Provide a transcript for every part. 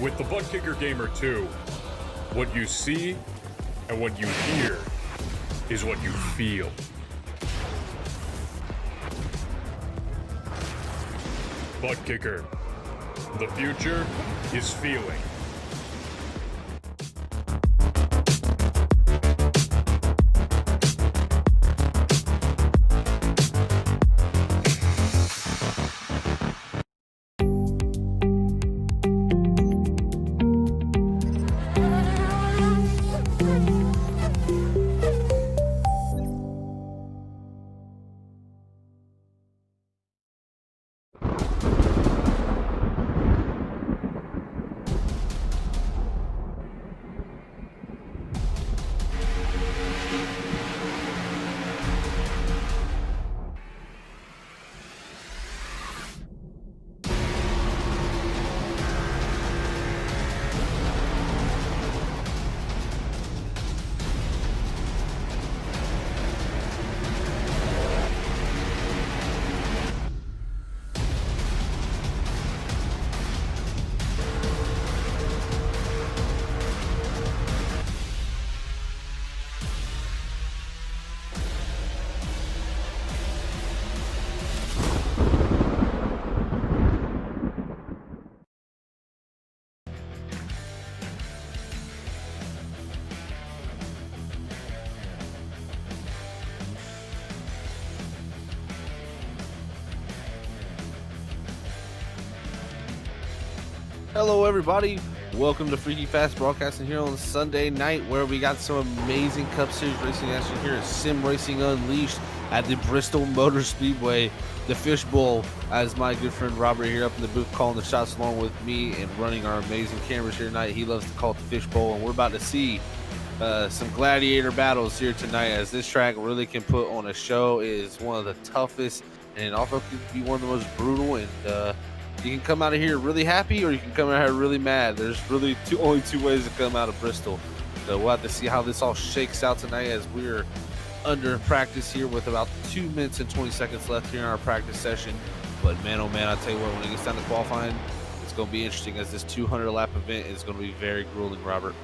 With the ButtKicker Gamer 2, what you see and what you hear is what you feel. ButtKicker. The future is feeling. Hello everybody, welcome to Freaky Fast Broadcasting here on Sunday night, where we got some amazing Cup Series racing action here at Sim Racing Unleashed at the Bristol Motor Speedway, the Fishbowl, as my good friend Robert here up in the booth calling the shots along with me and running our amazing cameras here tonight. He loves to call it the Fishbowl, and we're about to see some gladiator battles here tonight, as this track really can put on a show. It is one of the toughest, and it also could be one of the most brutal, and you can come out of here really happy, or you can come out here really mad. There's really only two ways to come out of Bristol. So we'll have to see how this all shakes out tonight, as we're under practice here with about 2 minutes and 20 seconds left here in our practice session. But man, oh man, I'll tell you what, when it gets down to qualifying, it's going to be interesting, as this 200 lap event is going to be very grueling, Robert.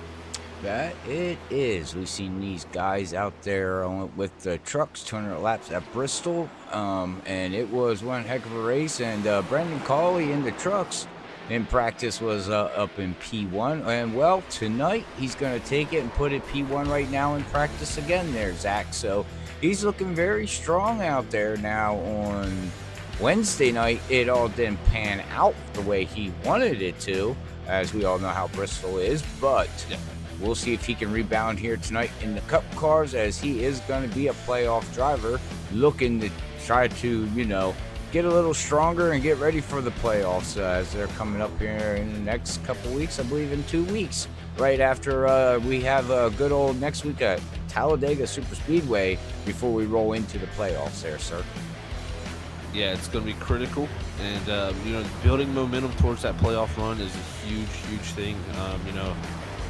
That it is. We've seen these guys out there with the trucks, 200 laps at Bristol, and it was one heck of a race. And Brendan Cawley in the trucks in practice was up in P1, and well, tonight he's going to take it and put it P1 right now in practice again there, Zach. So he's looking very strong out there now. On Wednesday night, it all didn't pan out the way he wanted it to, as we all know how Bristol is, but we'll see if he can rebound here tonight in the Cup cars, as he is going to be a playoff driver looking to try to, get a little stronger and get ready for the playoffs, as they're coming up here in the next couple weeks, I believe in 2 weeks, right after we have a good old next week at Talladega Super Speedway before we roll into the playoffs there, sir. Yeah, it's going to be critical, and building momentum towards that playoff run is a huge thing.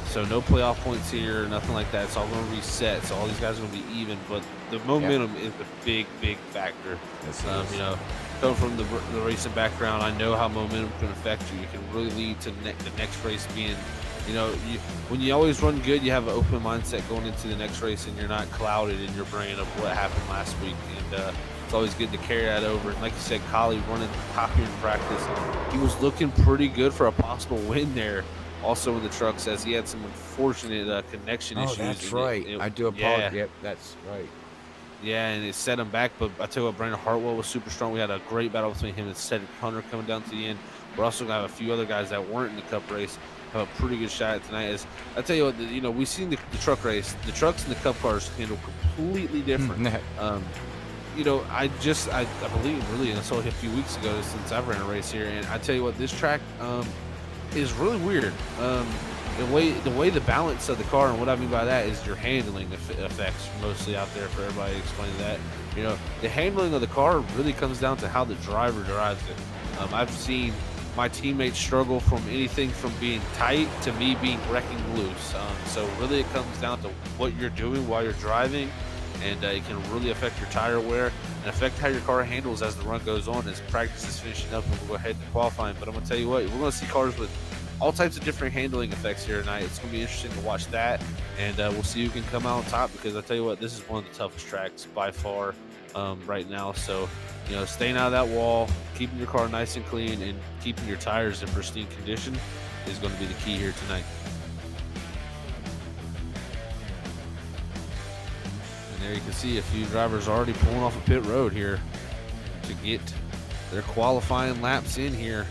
So no playoff points here, nothing like that. It's all going to reset. So all these guys are going to be even, but the momentum is the big factor. Coming from the racing background, I know how momentum can affect you. It can really lead to the next race being, when you always run good, you have an open mindset going into the next race, and you're not clouded in your brain of what happened last week. And it's always good to carry that over. And like you said, Collie running top here in practice, he was looking pretty good for a possible win there. Also in the truck, says he had some unfortunate connection issues. Oh, that's right. I do apologize. Yep, that's right. Yeah, and it set him back. But I tell you what, Brandon Hartwell was super strong. We had a great battle between him and Cedric Hunter coming down to the end. We're also going to have a few other guys that weren't in the Cup race have a pretty good shot at tonight. As I tell you what, we've seen the truck race. The trucks and the Cup cars handle completely different. I believe really, and I saw it a few weeks ago since I've ran a race here, and I tell you what, this track is really weird. The way the balance of the car, and what I mean by that is your handling effects mostly out there for everybody to explain that. The handling of the car really comes down to how the driver drives it. I've seen my teammates struggle from anything from being tight to me being wrecking loose. So really it comes down to what you're doing while you're driving, and it can really affect your tire wear and affect how your car handles as the run goes on, as practice is finishing up and we'll go ahead to qualifying. But I'm going to tell you what, we're going to see cars with all types of different handling effects here tonight. It's going to be interesting to watch that, and we'll see who can come out on top, because I tell you what, this is one of the toughest tracks by far right now. So, staying out of that wall, keeping your car nice and clean, and keeping your tires in pristine condition is going to be the key here tonight. And there you can see a few drivers already pulling off a pit road here to get their qualifying laps in here.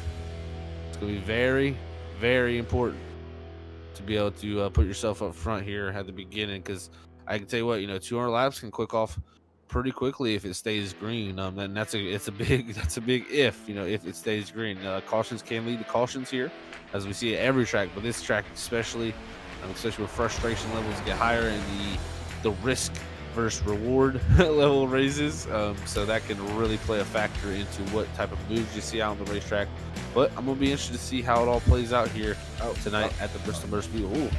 It's going to be very, very important to be able to put yourself up front here at the beginning, because I can tell you what, 200 laps can click off pretty quickly if it stays green. And that's a big if it stays green. Cautions can lead to cautions here, as we see at every track, but this track especially with frustration levels get higher and the risk versus reward level raises, so that can really play a factor into what type of moves you see out on the racetrack. But I'm gonna be interested to see how it all plays out here tonight at the Bristol Motor Speedway.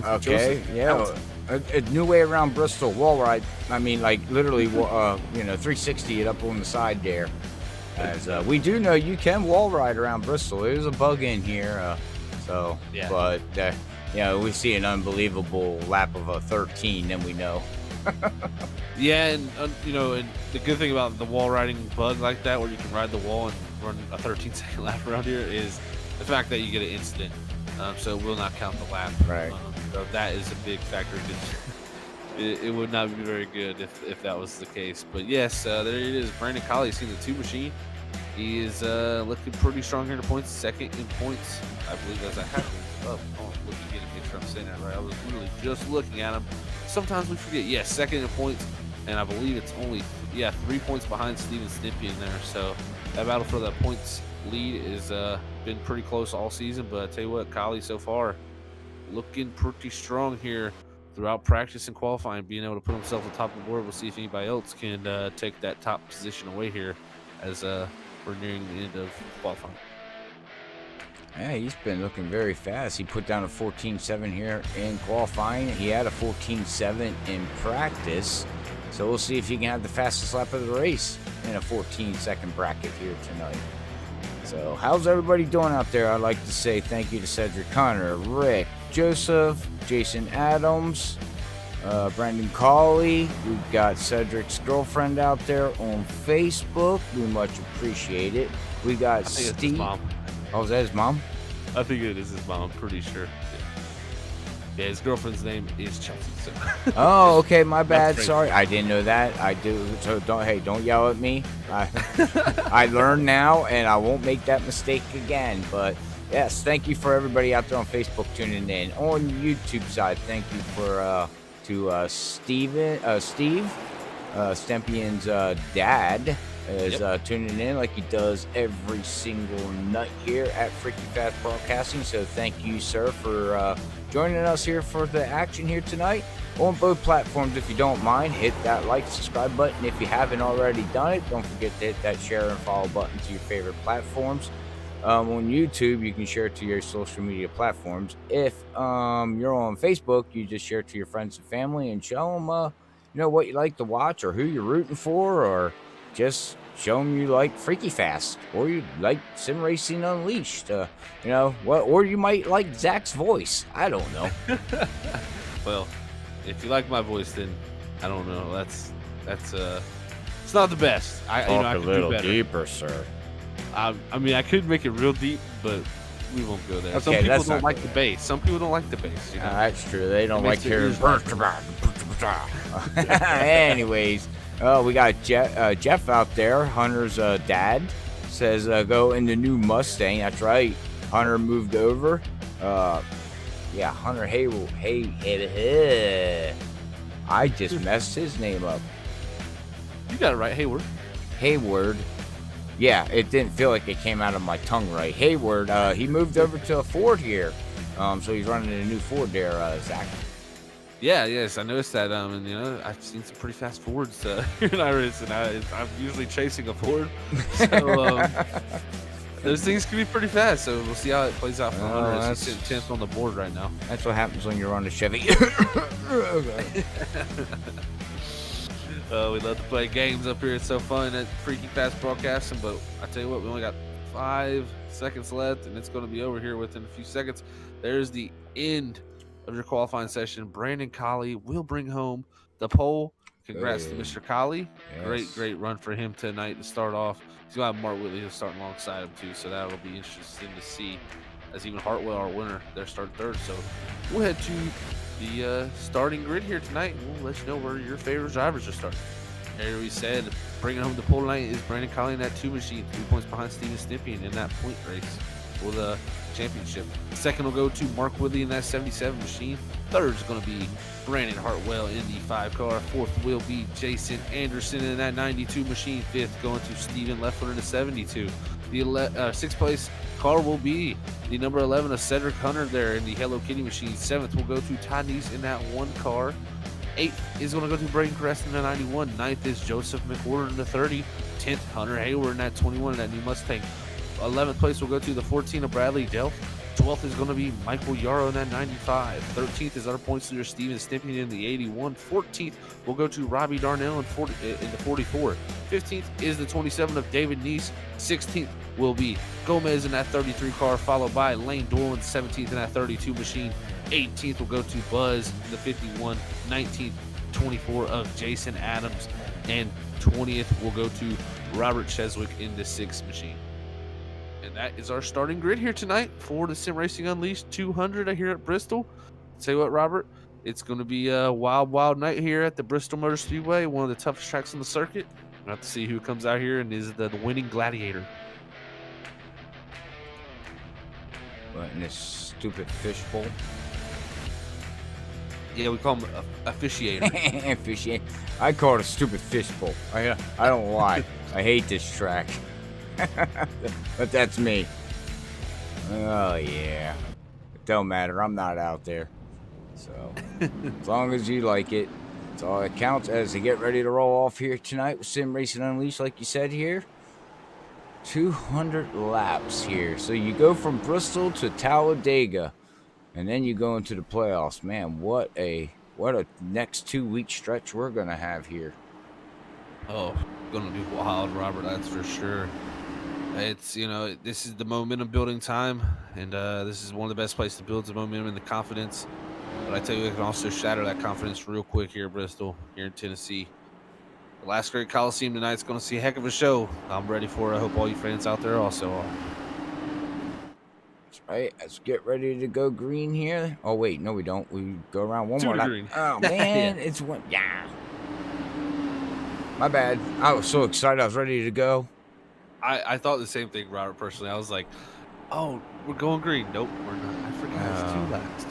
Okay, yeah, a new way around Bristol wall ride. I mean, like literally, 360 it up on the side there. As we do know, you can wall ride around Bristol. There's a bug in here, yeah. But we see an unbelievable lap of a 13, then we know. Yeah, and and the good thing about the wall riding bug like that, where you can ride the wall and run a 13-second lap around here, is the fact that you get an incident, so it will not count the lap. Right. So that is a big factor. It would not be very good if that was the case. But yes, there it is. Brandon Colley seeing the 2 machine. He is looking pretty strong here in the points. Second in points, I believe, as I have him up. Oh, looking again to make sure I'm saying that right. I was really just looking at him. Sometimes we forget. Yes, second in points, and I believe it's only 3 points behind Steven Stimpy in there. So that battle for the points lead is been pretty close all season. But I tell you what, Colley so far looking pretty strong here throughout practice and qualifying, being able to put himself on top of the board. We'll see if anybody else can take that top position away here as we're nearing the end of qualifying. Yeah, he's been looking very fast. He put down a 14.7 here in qualifying. He had a 14.7 in practice. So we'll see if he can have the fastest lap of the race in a 14-second bracket here tonight. So how's everybody doing out there? I'd like to say thank you to Cedric Connor, Rick, Joseph, Jason Adams, Brandon Colley. We've got Cedric's girlfriend out there on Facebook. We much appreciate it. We got Steve. Oh, is that his mom? I think it is his mom. I'm pretty sure. Yeah, his girlfriend's name is Chelsea. So. Oh, okay, my bad. Sorry, I didn't know that. I do. So don't yell at me. I learned now, and I won't make that mistake again. But yes, thank you for everybody out there on Facebook tuning in. On YouTube side, thank you for Steve Stempian's dad is tuning in like he does every single night here at Freaky Fast Broadcasting. So thank you, sir, for joining us here for the action here tonight on both platforms. If you don't mind, hit that like, subscribe button. If you haven't already done it, don't forget to hit that share and follow button to your favorite platforms. On YouTube, you can share it to your social media platforms. If you're on Facebook, you just share it to your friends and family and show them what you like to watch or who you're rooting for, or just show them you like Freaky Fast or you like Sim Racing Unleashed. Or you might like Zach's voice. I don't know. Well, if you like my voice, then I don't know. That's it's not the best. I Talk could a little do better. deeper, sir. I mean, I could make it real deep, but we won't go there. Okay, Some people let's don't not like go the bass. Some people don't like the bass. That's true. They don't It like makes their hearing. ears Anyways, we got Jeff out there. Hunter's dad says go in the new Mustang. That's right. Hunter moved over. Hunter Hayward. I just messed his name up. You got it right, Hayward. Yeah, it didn't feel like it came out of my tongue right. Hayward, he moved over to a Ford here. So he's running a new Ford there, Zach. Yeah, yes, I noticed that. And I've seen some pretty fast Fords here in iRacing. I'm usually chasing a Ford, so those things can be pretty fast. So we'll see how it plays out for Hunter as he's sitting 10th on the board right now. That's what happens when you're on a Chevy. We love to play games up here. It's so fun at Freaky Fast Broadcasting. But I tell you what, we only got 5 seconds left, and it's going to be over here within a few seconds. There's the end of your qualifying session. Brandon Colley will bring home the pole. Congrats to Mr. Colley. Yes. Great run for him tonight to start off. He's going to have Mark Whitley who's starting alongside him too, so that'll be interesting to see. As even Hartwell, our winner, they're starting third. So we'll head to the starting grid here tonight, and we'll let you know where your favorite drivers are starting. Here we said, bringing home the pole tonight is Brandon Colley in that 2 machine, 3 points behind Steven Stippian in that point race for the championship. Second will go to Mark Woodley in that 77 machine. Third is going to be Brandon Hartwell in the 5 car. Fourth will be Jason Anderson in that 92 machine. Fifth going to Steven Leffler in the 72. The sixth place car will be the number 11 of Cedric Hunter there in the Hello Kitty machine. Seventh will go to Todd Neese in that 1 car. 8th is going to go to Braden Crest in the 91. 9th is Joseph McWhorter in the 30. 10th, Hunter Hayward in that 21 in that new Mustang. 11th place will go to the 14 of Bradley Delph. 12th is going to be Michael Yarrow in that 95. 13th is our points leader Steven Stippian in the 81. 14th will go to Robbie Darnell in the 44. 15th is the 27 of David Neese. 16th will be Gomez in that 33 car, followed by Lane Dolan 17th in that 32 machine. 18th will go to Buzz in the 51. 19th, 24 of Jason Adams. And 20th will go to Robert Cheswick in the 6 machine. And that is our starting grid here tonight for the Sim Racing Unleashed 200 here at Bristol. Tell you what, Robert, it's going to be a wild night here at the Bristol Motor Speedway, one of the toughest tracks on the circuit. We'll have to see who comes out here and is the winning gladiator. What, in this stupid fishbowl? Yeah, we call him officiator. Officiate. I call it a stupid fishbowl. I don't lie. I hate this track. But that's me. Oh yeah. It don't matter. I'm not out there. So as long as you like it, that's all that counts. As they get ready to roll off here tonight with Sim Racing Unleashed, like you said here. 200 laps here. So you go from Bristol to Talladega, and then you go into the playoffs. Man, what a next 2-week stretch we're gonna have here. Oh, gonna be wild, Robert. That's for sure. It's, this is the momentum building time, and this is one of the best places to build the momentum and the confidence. But I tell you, it can also shatter that confidence real quick here at Bristol, here in Tennessee. The last great Coliseum tonight is going to see a heck of a show. I'm ready for it. I hope all you fans out there also are. That's right. Let's get ready to go green here. Oh, wait. No, we don't. We go around one more lap. Green. Oh, man. Yeah. It's one. Yeah. My bad. I was so excited. I was ready to go. I thought the same thing, Robert, personally. I was like, oh, we're going green. Nope, we're not. I forgot it's 2 laps.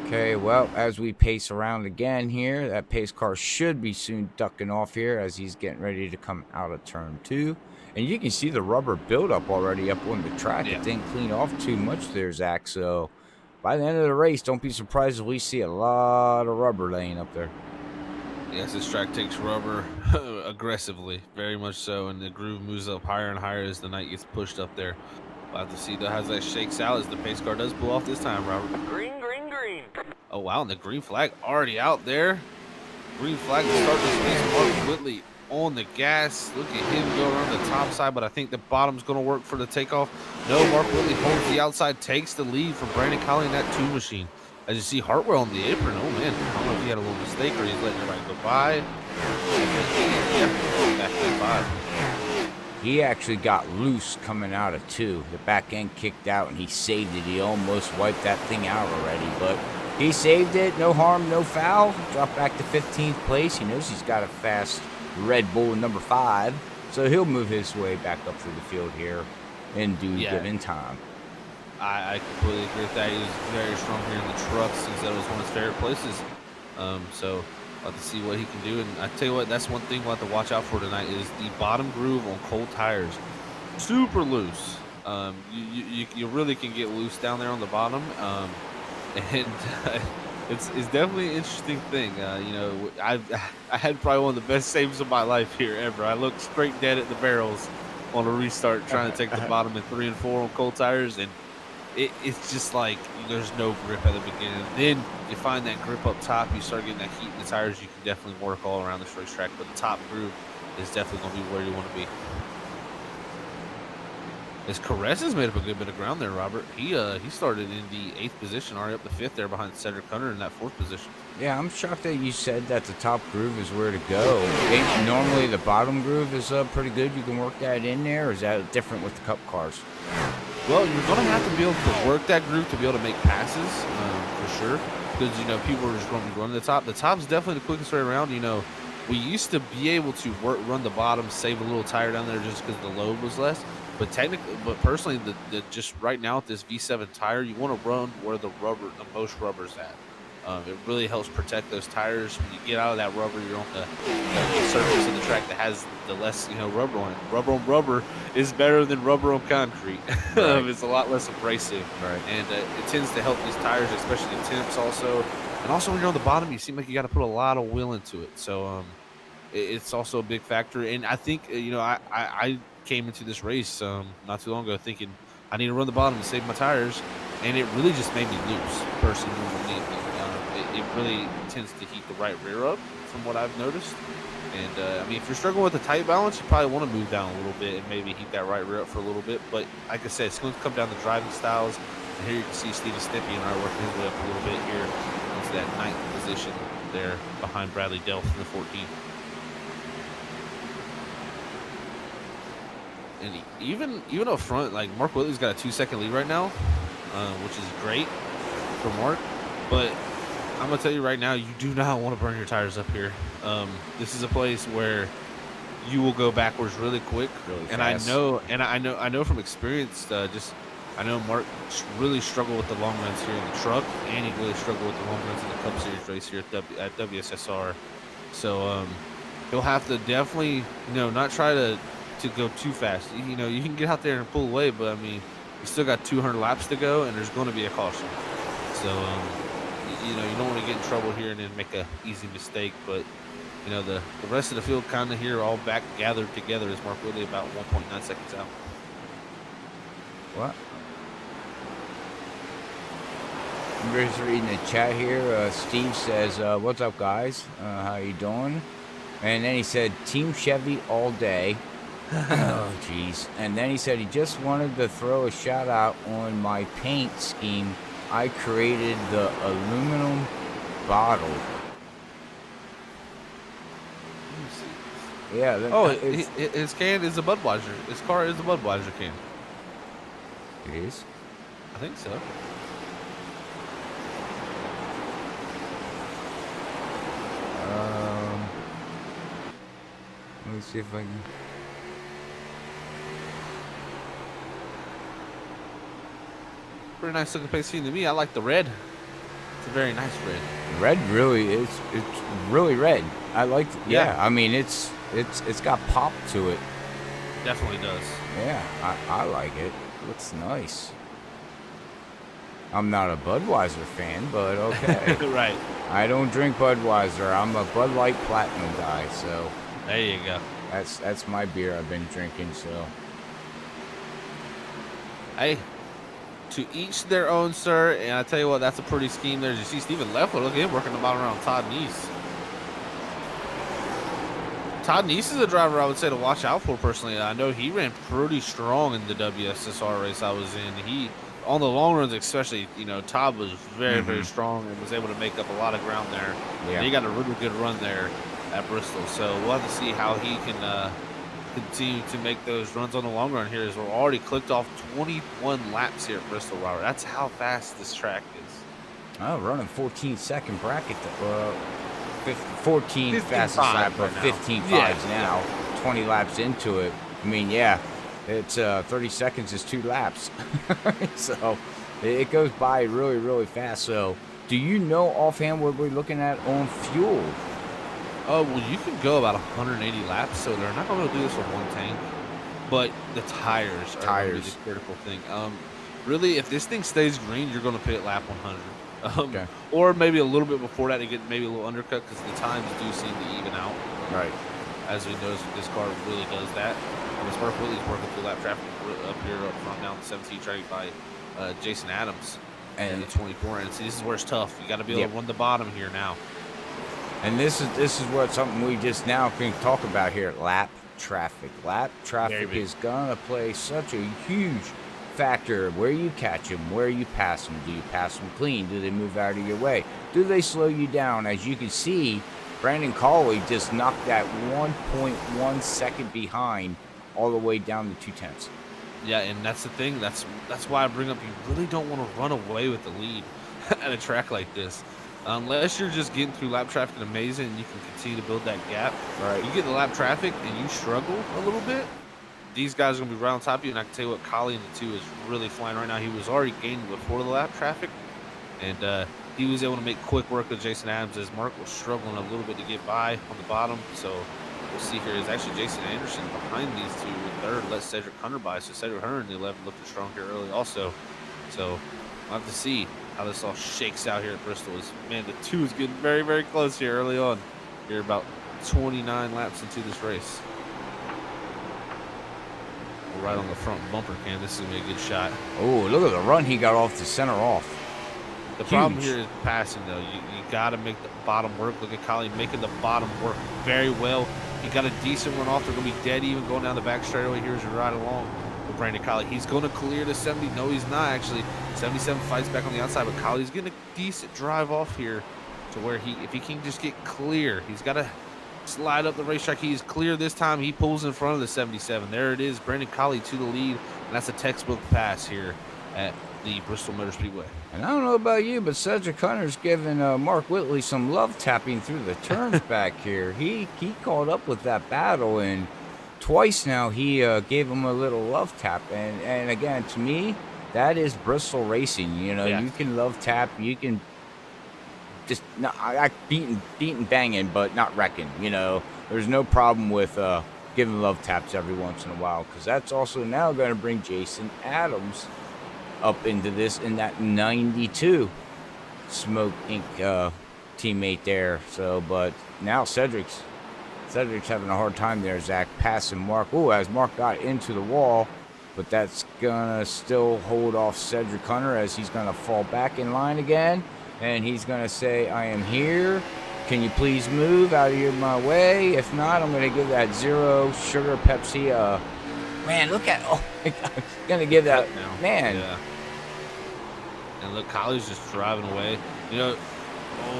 Okay, well, as we pace around again here, that pace car should be soon ducking off here as he's getting ready to come out of turn 2. And you can see the rubber buildup already up on the track. Yeah. It didn't clean off too much there, Zach. So by the end of the race, don't be surprised if we see a lot of rubber laying up there. Yes, this track takes rubber aggressively, very much so, and the groove moves up higher and higher as the night gets pushed up there. We'll have to see how that shakes out as the pace car does pull off this time, Robert. Green. Oh, wow, and the green flag already out there. Green flag to start this race. Mark Whitley on the gas. Look at him go around the top side, but I think the bottom's going to work for the takeoff. No, Mark Whitley holds the outside, takes the lead from Brandon Colley in that 2 machine. As you see Hartwell on the apron. Oh, man, I don't know if he had a little mistake or he's letting everybody go by. Yeah, back to 5. He actually got loose coming out of 2. The back end kicked out, and he saved it. He almost wiped that thing out already, but he saved it. No harm, no foul. Dropped back to 15th place. He knows he's got a fast Red Bull in number 5, so he'll move his way back up through the field here in due given time. I completely agree with that. He was very strong here in the trucks. He said it was one of his favorite places. So we'll have to see what he can do. And I tell you what, that's one thing we'll have to watch out for tonight is the bottom groove on cold tires. Super loose. You really can get loose down there on the bottom. And it's definitely an interesting thing. I had probably one of the best saves of my life here ever. I looked straight dead at the barrels on a restart trying to take the bottom in 3 and 4 on cold tires, and it's just like there's no grip at the beginning. Then you find that grip up top, you start getting that heat in the tires, you can definitely work all around this racetrack, but the top groove is definitely going to be where you want to be. As Caress has made up a good bit of ground there, Robert. He started in the 8th position, already up to 5th there behind Cedric Hunter in that 4th position. Yeah, I'm shocked that you said that the top groove is where to go. Normally the bottom groove is pretty good. You can work that in there, or is that different with the Cup cars? Well, you're going to have to be able to work that groove to be able to make passes, for sure. Because, people are just going to be running the top. The top's definitely the quickest way around. We used to be able to run the bottom, save a little tire down there just because the load was less. But personally, just right now with this V7 tire, you want to run where the most rubber's at. It really helps protect those tires. When you get out of that rubber, you're on the surface of the track that has the less, rubber on it. Rubber on rubber is better than rubber on concrete. Right. It's a lot less abrasive. Right. And it tends to help these tires, especially the temps also. And also when you're on the bottom, you seem like you got to put a lot of will into it. So it's also a big factor. And I think, I came into this race not too long ago thinking I need to run the bottom to save my tires. And it really just made me loose, personally. It really tends to heat the right rear up from what I've noticed. And, if you're struggling with the tight balance, you probably want to move down a little bit and maybe heat that right rear up for a little bit. But like I said, it's going to come down to driving styles. And here you can see Steven Stippy and I working his way up a little bit here into that 9th position there behind Bradley Delph in the 14th. And even up front, like Mark Whitley's got a 2-second lead right now, which is great for Mark. But I'm gonna tell you right now, you do not want to burn your tires up here. This is a place where you will go backwards really quick, Really and fast. I know from experience. I know Mark really struggled with the long runs here in the truck, and he really struggled with the long runs in the Cup Series race here at WSSR. So he'll have to definitely not try to go too fast. You can get out there and pull away, but you still got 200 laps to go, and there's going to be a caution. So you don't want to get in trouble here and then make a easy mistake. But the rest of the field kind of here all back gathered together as Mark Whitley about 1.9 seconds out. What? I'm just reading the chat here. Steve says, "What's up, guys? How you doing?" And then he said, "Team Chevy all day." Oh, jeez. And then he said he just wanted to throw a shout out on my paint scheme. I created the aluminum bottle. Yeah. His can is a Budweiser. His car is a Budweiser can. It is? I think so. Let me see if I can. Pretty nice looking paint scheme to me. I like the red. It's a very nice red. Red really is. It's really red. I like. Yeah. It's got pop to it. Definitely does. Yeah, I like it. Looks nice. I'm not a Budweiser fan, but okay. Right. I don't drink Budweiser. I'm a Bud Light Platinum guy, so There you go. that's my beer I've been drinking. So Hey, to each their own, sir. And I tell you what, that's a pretty scheme there. You see Stephen Leffler, look at him working the bottom around Todd Neese. Todd Neese is a driver I would say to watch out for personally. I know he ran pretty strong in the WSSR race I was in. He, on the long runs especially, Todd was very, very strong and was able to make up a lot of ground there. Yeah. And he got a really good run there at Bristol. So we'll have to see how he can continue to make those runs on the long run here, as we're already clicked off 21 laps here at Bristol, Robert. That's how fast this track is. oh, running 14-second bracket. 14 fastest 15.5 lap, but right now. 15.5 Yeah. now. 20 laps into it. I mean, yeah, it's 30 seconds is 2 laps. So it goes by really, really fast. So do you know offhand what we're looking at on fuel? Oh, well, you can go about 180 laps, so they're not going to do this with one tank. But the tires are going to be the critical thing. Really, if this thing stays green, you're going to pit lap 100. Okay. Or maybe a little bit before that to get maybe a little undercut, because the times do seem to even out. Right. As we notice, this car really does that. As Mark Whitley's working through lap traffic up here up front down the 17 track by Jason Adams and the 24. And see, this is where it's tough. You got to be able to run the bottom here now. And this is what something we just now can talk about here. Lap traffic. Lap traffic is going to play such a huge factor. Where you catch them, where you pass them. Do you pass them clean? Do they move out of your way? Do they slow you down? As you can see, Brandon Cawley just knocked that 1.1 second behind all the way down to 2/10. Yeah, and that's the thing. That's why I bring up you really don't want to run away with the lead at a track like this. Unless you're just getting through lap traffic and amazing and you can continue to build that gap. Right. You get the lap traffic and you struggle a little bit, these guys are going to be right on top of you. And I can tell you what, Collie in the 2 is really flying right now. He was already gaining before the lap traffic. And he was able to make quick work with Jason Adams as Mark was struggling a little bit to get by on the bottom. So we'll see here is actually Jason Anderson behind these two in third. Let Cedric Hunter by. So Cedric Hunter in the 11 looking strong here early also. So we'll have to see how this all shakes out here at Bristol. Man, the 2 is getting very, very close here early on. You're about 29 laps into this race. We're right on the front bumper, Cam. This is going to be a good shot. Oh, look at the run he got off the center off. The problem here is passing, though. You got to make the bottom work. Look at Collie making the bottom work very well. He got a decent run off. They're going to be dead even going down the back straightaway here as you ride along with Brandon Collie. He's going to clear the 70. No, he's not, actually. 77 fights back on the outside, but Collie's getting a decent drive off here to where if he can just get clear, he's got to slide up the racetrack. He's clear this time. He pulls in front of the 77. There it is. Brandon Collie to the lead, and that's a textbook pass here at the Bristol Motor Speedway. And I don't know about you, but Cedric Hunter's giving Mark Whitley some love tapping through the turns back here. He caught up with that battle, and twice now he gave him a little love tap. And again, to me, that is Bristol racing. You know, you can love tap, you can just I beating banging, but not wrecking. You know, there's no problem with giving love taps every once in a while, because that's also now going to bring Jason Adams up into this in that 92 Smoke Inc. Teammate there. So, but now Cedric's having a hard time there, Zach, passing Mark. Oh, as Mark got into the wall, but that's gonna still hold off Cedric Hunter as he's gonna fall back in line again, and he's gonna say, "I am here. Can you please move out of my way? If not, I'm gonna give that zero sugar Pepsi." Man, look at my God. Gonna give that man. Yeah. And look, Collie's just driving away. You know,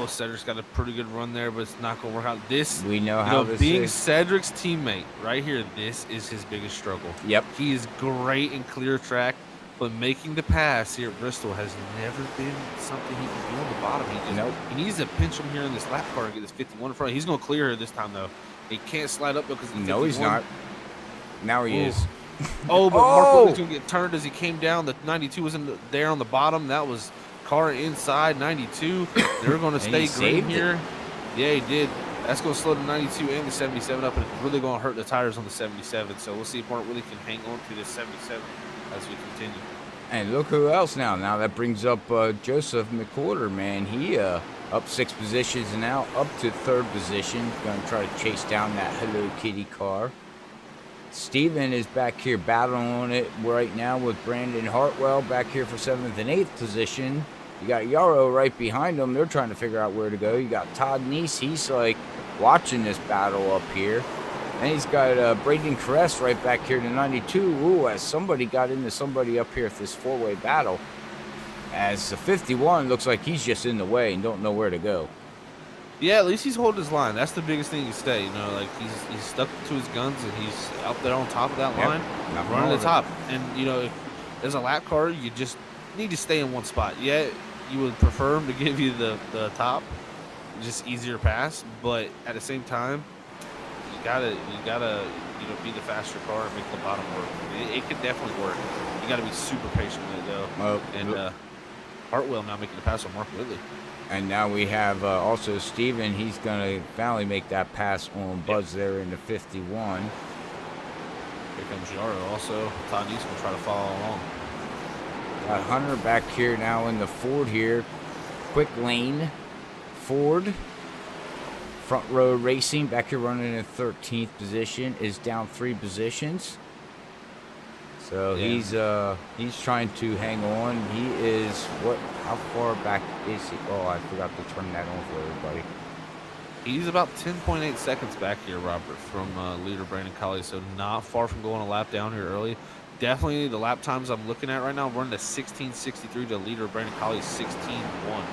Cedric's got a pretty good run there, but it's not gonna work out. This we know how this being is. Cedric's teammate right here, this is his biggest struggle. Yep. He is great in clear track, but making the pass here at Bristol has never been something he can do on the bottom. He needs to pinch him here in this lap car and get this 51 in front. He's gonna clear her this time though. He can't slide up because no, he's not. Now he is. But Mark Whitley's going to get turned as he came down. The 92 was there on the bottom. That was car inside 92. They're going to stay green here. Yeah, he did. That's going to slow the 92 and the 77 up, and it's really going to hurt the tires on the 77. So we'll see if Mark Whitley can hang on to this 77 as we continue. And look who else now. Now that brings up Joseph McWhorter, man. He up 6 positions now, up to 3rd position. Going to try to chase down that Hello Kitty car. Steven is back here battling on it right now with Brandon Hartwell back here for 7th and 8th position. You got Yarrow right behind them. They're trying to figure out where to go. You got Todd Neese. He's like watching this battle up here. And he's got Braden Caress right back here to 92. Ooh, as somebody got into somebody up here at this 4-way battle. As the 51 looks like he's just in the way and don't know where to go. Yeah, at least he's holding his line. That's the biggest thing you say. You know, like he's stuck to his guns and he's out there on top of that line, running the top. And you know, if there's a lap car, you just need to stay in one spot. Yeah, you would prefer him to give you the top, just easier pass. But at the same time, you gotta be the faster car and make the bottom work. It could definitely work. You gotta be super patient with it though. And Hartwell now making the pass on Mark Whitley. And now we have also Steven. He's going to finally make that pass on Buzz there in the 51. Here comes Yarrow also. Todd Neese will try to follow along. Got Hunter back here now in the Ford here. Quick lane. Ford. Front row racing back here running in 13th position. Is down 3 positions. So he's trying to hang on. He is how far back is he? Oh, I forgot to turn that on for everybody. He's about 10.8 seconds back here, Robert, from leader Brandon Colley, so not far from going a lap down here early. Definitely the lap times I'm looking at right now, running to 16:63 to leader Brandon Colley 16:1.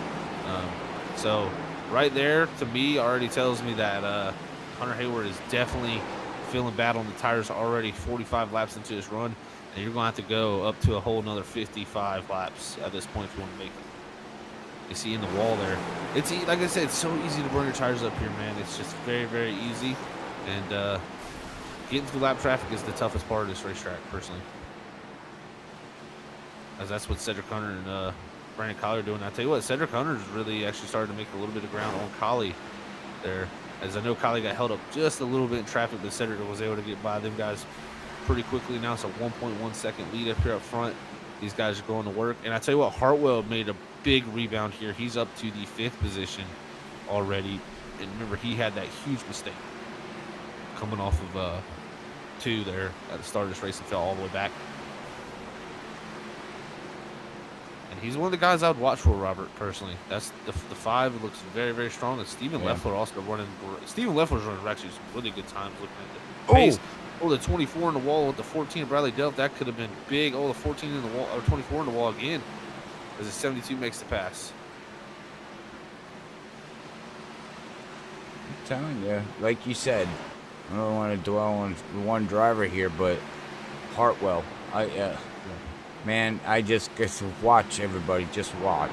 So right there, to me, already tells me that Hunter Hayward is definitely feeling bad on the tires already 45 laps into this run, and you're going to have to go up to a whole another 55 laps at this point if you want to make it. You see in the wall there. It's like I said, it's so easy to burn your tires up here, man. It's just very, very easy. And getting through lap traffic is the toughest part of this racetrack, personally. As that's what Cedric Hunter and Brandon Colley are doing. I tell you what, Cedric Hunter's really actually started to make a little bit of ground on Colley there. As I know Colley got held up just a little bit in traffic, but Cedric was able to get by them guys pretty quickly now. It's a 1.1 second lead up here up front. These guys are going to work. And I tell you what, Hartwell made a big rebound here. He's up to the 5th position already. And remember, he had that huge mistake coming off of 2 there at the start of this race and fell all the way back. And he's one of the guys I would watch for, Robert, personally. That's the 5 looks very, very strong. And Stephen Leffler also running. Stephen Leffler's running actually some really good times looking at the pace. Oh, the 24 in the wall with the 14 of Bradley Delp. That could have been big. Oh, the 14 in the wall, or 24 in the wall again. As the 72 makes the pass. I'm telling you, like you said, I don't want to dwell on one driver here, but Hartwell, man, I just get to watch everybody. Just watch.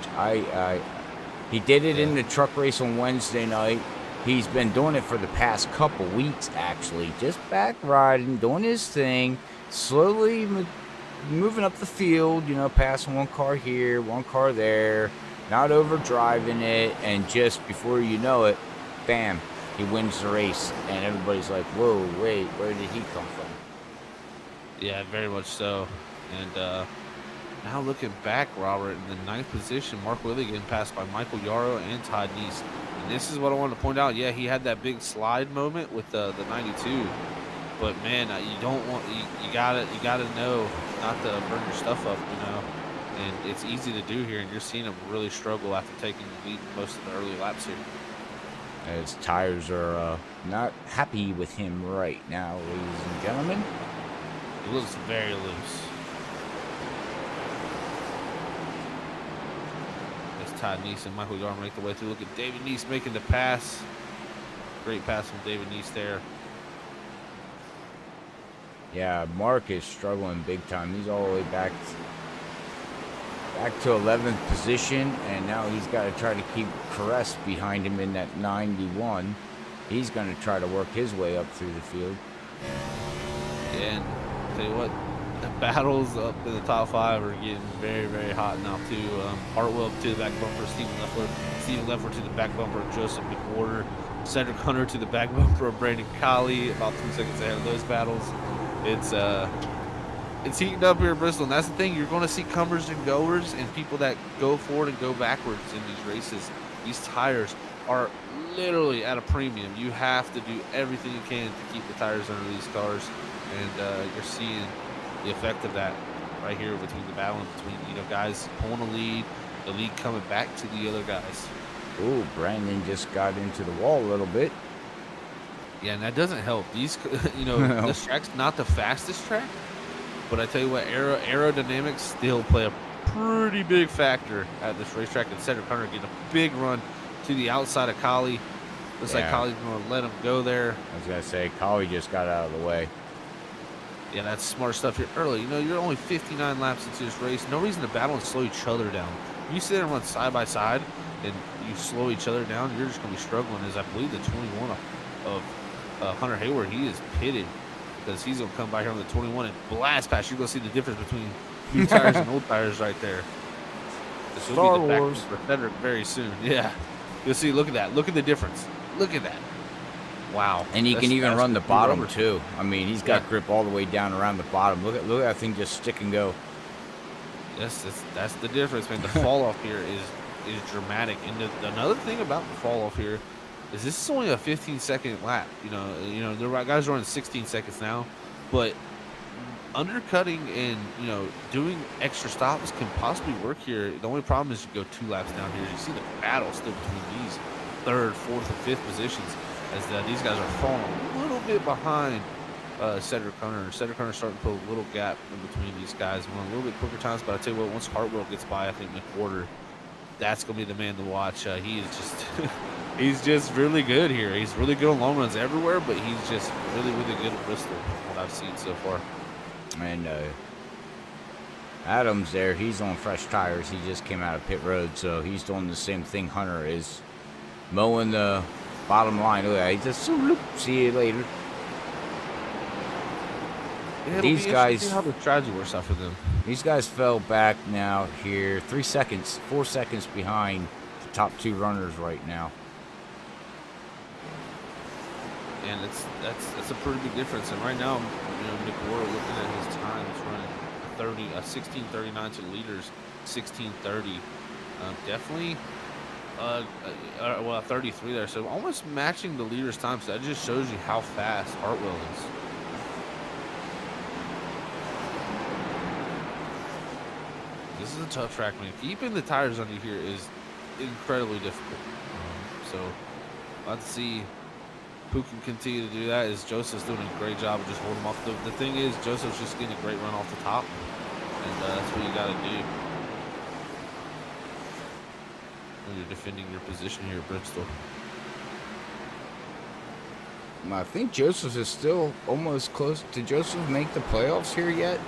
He did it in the truck race on Wednesday night. He's been doing it for the past couple weeks, actually. Just back riding, doing his thing, slowly moving up the field, you know, passing one car here, one car there, not overdriving it, and just before you know it, bam, he wins the race, and everybody's like, whoa, wait, where did he come from? Yeah, very much so. And now looking back, Robert, in the 9th position, Mark Willey getting passed by Michael Yarrow and Todd Neese. And this is what I wanted to point out. Yeah, he had that big slide moment with the 92. But man, you don't want you gotta know not to burn your stuff up, you know. And it's easy to do here, and you're seeing him really struggle after taking the lead most of the early laps here. His tires are not happy with him right now, ladies and gentlemen. He looks very loose. As Todd Neese and Michael Yarrow make the way through. Look at David Neese making the pass. Great pass from David Neese there. Yeah, Mark is struggling big time. He's all the way back to 11th position, and now he's got to try to keep Caress behind him in that 91. He's going to try to work his way up through the field. Yeah, and I'll tell you what, the battles up in the top 5 are getting very, very hot now too. Hartwell to the back bumper, Stephen Leffler to the back bumper of Joseph McWhorter, Cedric Hunter to the back bumper of Brandon Colley, about 2 seconds ahead of those battles. It's heating up here in Bristol, and that's the thing. You're going to see comers and goers and people that go forward and go backwards in these races. These tires are literally at a premium. You have to do everything you can to keep the tires under these cars, and you're seeing the effect of that right here between the battle between, you know, guys pulling the lead coming back to the other guys. Ooh, Brandon just got into the wall a little bit. Yeah, and that doesn't help. These, you know, this track's not the fastest track, but I tell you what, aerodynamics still play a pretty big factor at this racetrack. And Cedric Hunter getting a big run to the outside of Colley. Looks like Colley's going to let him go there. I was going to say, Colley just got out of the way. Yeah, that's smart stuff here early. You know, you're only 59 laps into this race. No reason to battle and slow each other down. If you sit there and run side by side and you slow each other down, you're just going to be struggling. As I believe the 21 of Hunter Hayward, he is pitted because he's going to come by here on the 21 and blast past. You're going to see the difference between new tires and old tires right there. This will Star be the back Wars for Cedric very soon. Yeah, you'll see. Look at that. Look at the difference. Look at that. Wow. And he can even run the bottom rubber too. I mean, he's got grip all the way down around the bottom. Look at that thing just stick and go. Yes, that's the difference, man. The fall off here is dramatic. And another thing about the fall off here is this is only a 15-second lap. You know, the guys are running 16 seconds now, but undercutting and, you know, doing extra stops can possibly work here. The only problem is you go 2 laps down here. You see the battle still between these third, fourth, and fifth positions, as these guys are falling a little bit behind Cedric Hunter. Cedric Hunter's starting to put a little gap in between these guys, going a little bit quicker times. But I tell you what, once Hartwell gets by, I think McWhorter, that's gonna be the man to watch. He is just he's just really good here. He's really good on long runs everywhere, but he's just really good at Bristol, from what I've seen so far. And Adams there, he's on fresh tires. He just came out of pit road, so he's doing the same thing Hunter is, mowing the bottom line. Look, he just see you later. Yeah, These guys, how the strategy works out for them. These guys fell back now here, 4 seconds behind the top two runners right now. And that's a pretty big difference. And right now, McWhorter, looking at his time, is running 16:39 to the leaders, 16:30. Definitely, 33 there. So almost matching the leaders' time. So that just shows you how fast Hartwell is. This is a tough track, man. Keeping the tires under here is incredibly difficult. So let's see who can continue to do that. Is Joseph's doing a great job of just holding them off. The thing is, Joseph's just getting a great run off the top, and that's what you got to do when you're defending your position here at Bristol. I think Joseph is still almost close. Did Joseph make the playoffs here yet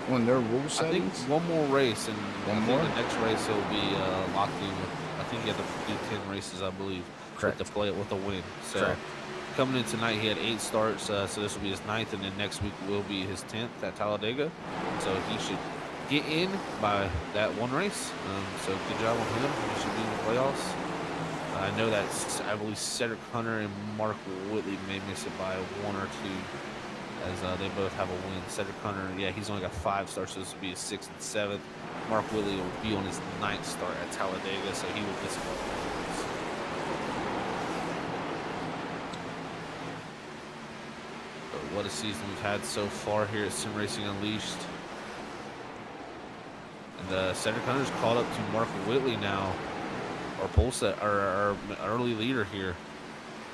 on their rule settings? I think one more race, and more? the next race he'll be locked in with. I think he had to do 10 races, I believe, Correct. to play it with a win. So Correct. coming in tonight, he had 8 starts, so this will be his 9th, and then next week will be his 10th at Talladega. So he should get in by that one race. So good job on him. He should be in the playoffs. I know that I believe Cedric Hunter and Mark Whitley may miss it by 1 or 2, as they both have a win. Cedric Hunter, yeah, he's only got 5 starts, so this will be his 6th and 7th. Mark Whitley will be on his 9th start at Talladega, so he will miss a couple of wins. But what a season we've had so far here at Sim Racing Unleashed. And Cedric Hunter's caught up to Mark Whitley now, our pole set, our early leader here.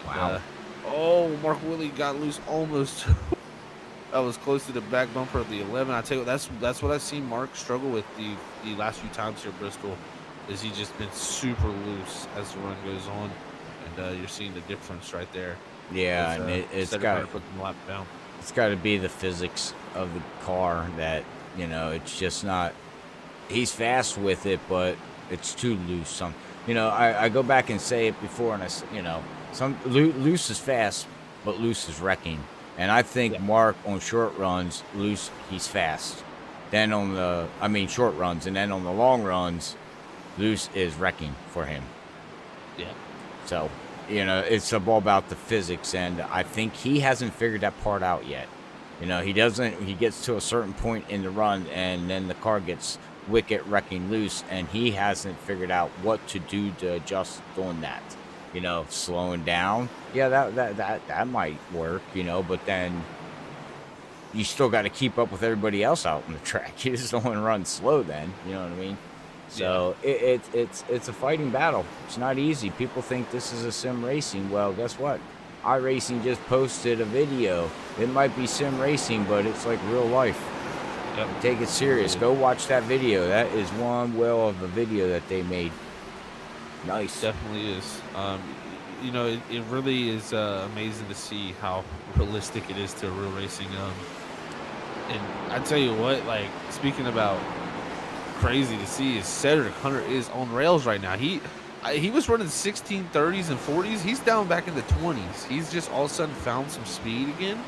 Wow. Oh, Mark Whitley got loose almost. That was close to the back bumper of the 11. I tell you, that's what I've seen Mark struggle with the last few times here at Bristol, is he's just been super loose as the run goes on, and you're seeing the difference right there. Yeah, and it's got to put the lap down. It's got to be the physics of the car that, it's just not. He's fast with it, but it's too loose. I go back and say it before, and loose is fast, but loose is wrecking. And I think Mark on short runs, loose, he's fast. Then short runs, and then on the long runs, loose is wrecking for him. Yeah. So, it's all about the physics, and I think he hasn't figured that part out yet. He gets to a certain point in the run, and then the car gets wicked wrecking loose, and he hasn't figured out what to do to adjust on that. Slowing down. Yeah, that might work, but then you still got to keep up with everybody else out on the track. You just don't want to run slow then, you know what I mean? So it's a fighting battle. It's not easy. People think this is a sim racing. Well, guess what? iRacing just posted a video. It might be sim racing, but it's like real life. Yep. Take it serious. Go watch that video. That is one well of a video that they made. Nice. Definitely is. It really is amazing to see how realistic it is to real racing. And I tell you what, speaking about crazy to see, is Cedric Hunter is on rails right now. He was running 1630s and 40s. He's down back in the 20s. He's just all of a sudden found some speed again.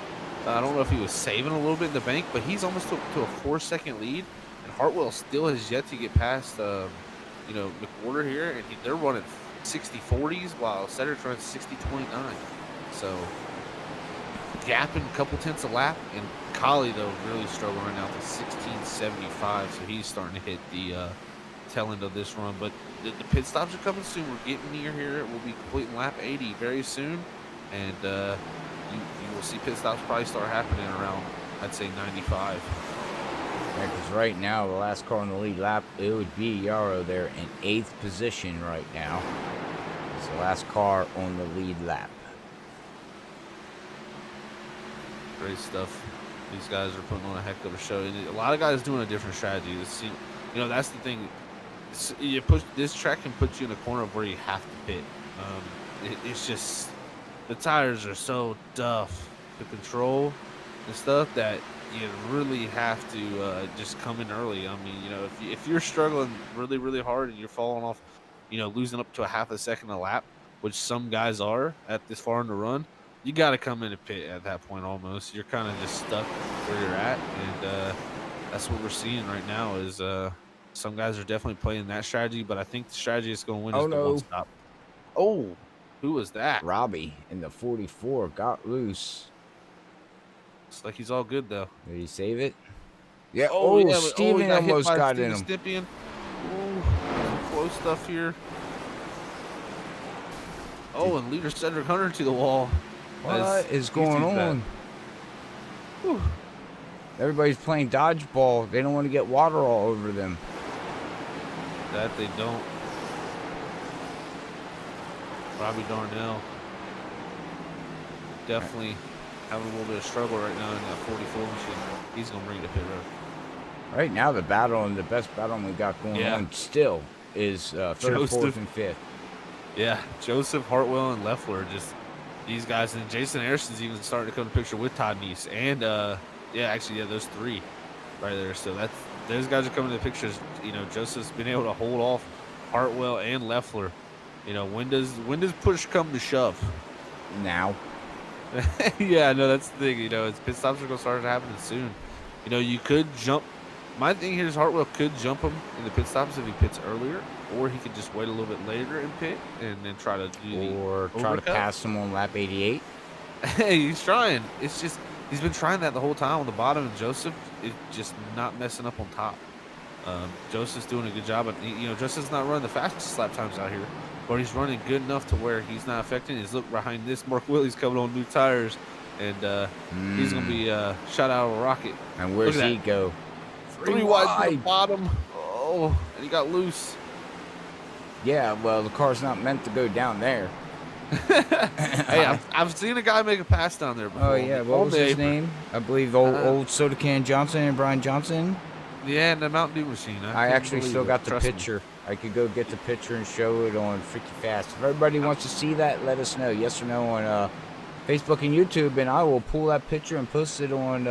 I don't know if he was saving a little bit in the bank, but he's almost to a 4-second lead. And Hartwell still has yet to get past McWhorter here, and they're running 60-40s while Cedric's running 60-29. So gapping a couple tenths a lap, and Collie though really struggling right now to 16.75, so he's starting to hit the tail end of this run. But the pit stops are coming soon. We're getting near here. We'll be completing lap 80 very soon, and you will see pit stops probably start happening around, I'd say, 95. Because right now, the last car on the lead lap, it would be Yarrow there in 8th position right now. the last car on the lead lap. Great stuff. These guys are putting on a heck of a show. And a lot of guys doing a different strategy. That's the thing. This track can put you in a corner of where you have to pit. It's just the tires are so tough to control and stuff that you really have to just come in early. I mean, if you're struggling really, really hard and you're falling off, losing up to a half a second a lap, which some guys are at this far in the run, you got to come in a pit at that point almost. You're kind of just stuck where you're at, and that's what we're seeing right now is some guys are definitely playing that strategy, but I think the strategy that's going to win is the one stop. Oh, who was that? Robbie in the 44 got loose. Looks like he's all good, though. Did he save it? Yeah. Steven almost got in him. Ooh, close stuff here. Oh, and leader Cedric Hunter to the wall. What is going on? Everybody's playing dodgeball. They don't want to get water all over them. That they don't. Robbie Darnell definitely having a little bit of struggle right now in that 44 machine. He's going to bring it to pit road. Right now, the best battle we got going on still is third, fourth, and fifth. Yeah, Joseph, Hartwell, and Leffler, just these guys. And Jason Harrison's even starting to come to picture with Todd Neese. And, those three right there. So those guys are coming to the pictures. Joseph's been able to hold off Hartwell and Leffler. When does push come to shove? Now. Yeah, no, that's the thing. It's pit stops are going to start happening soon. You could jump. My thing here is Hartwell could jump him in the pit stops if he pits earlier, or he could just wait a little bit later and pit and then try to do try to pass him on lap 88. Hey, he's trying. It's just he's been trying that the whole time on the bottom, and Joseph is just not messing up on top. Joseph's doing a good job, but Joseph's not running the fastest lap times out here, but he's running good enough to where he's not affecting. His look behind this, Mark Willie's coming on new tires, and he's gonna be shot out of a rocket. And where's he go? Three wide to the bottom. Oh, and he got loose. Yeah, well, the car's not meant to go down there. Hey, I've seen a guy make a pass down there before. Oh, yeah. What was his name? I believe old Soda Can Johnson and Brian Johnson. Yeah, and the Mountain Dew machine. I actually still got the picture. I could go get the picture and show it on Freaky Fast. If everybody wants to see that, let us know. Yes or no on Facebook and YouTube, and I will pull that picture and post it on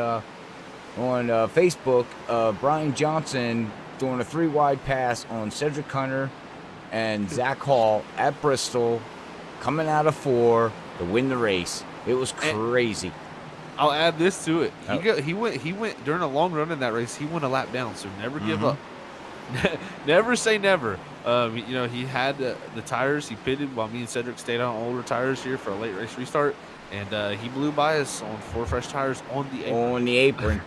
Facebook. Brian Johnson doing a 3-wide pass on Cedric Hunter and Zach Hall at Bristol, coming out of 4 to win the race. It was crazy. I'll add this to it. He went during a long run in that race. He went a lap down, so never give up. Never say never. He had the tires. He pitted while me and Cedric stayed on older tires here for a late race restart, and he blew by us on 4 fresh tires on the apron.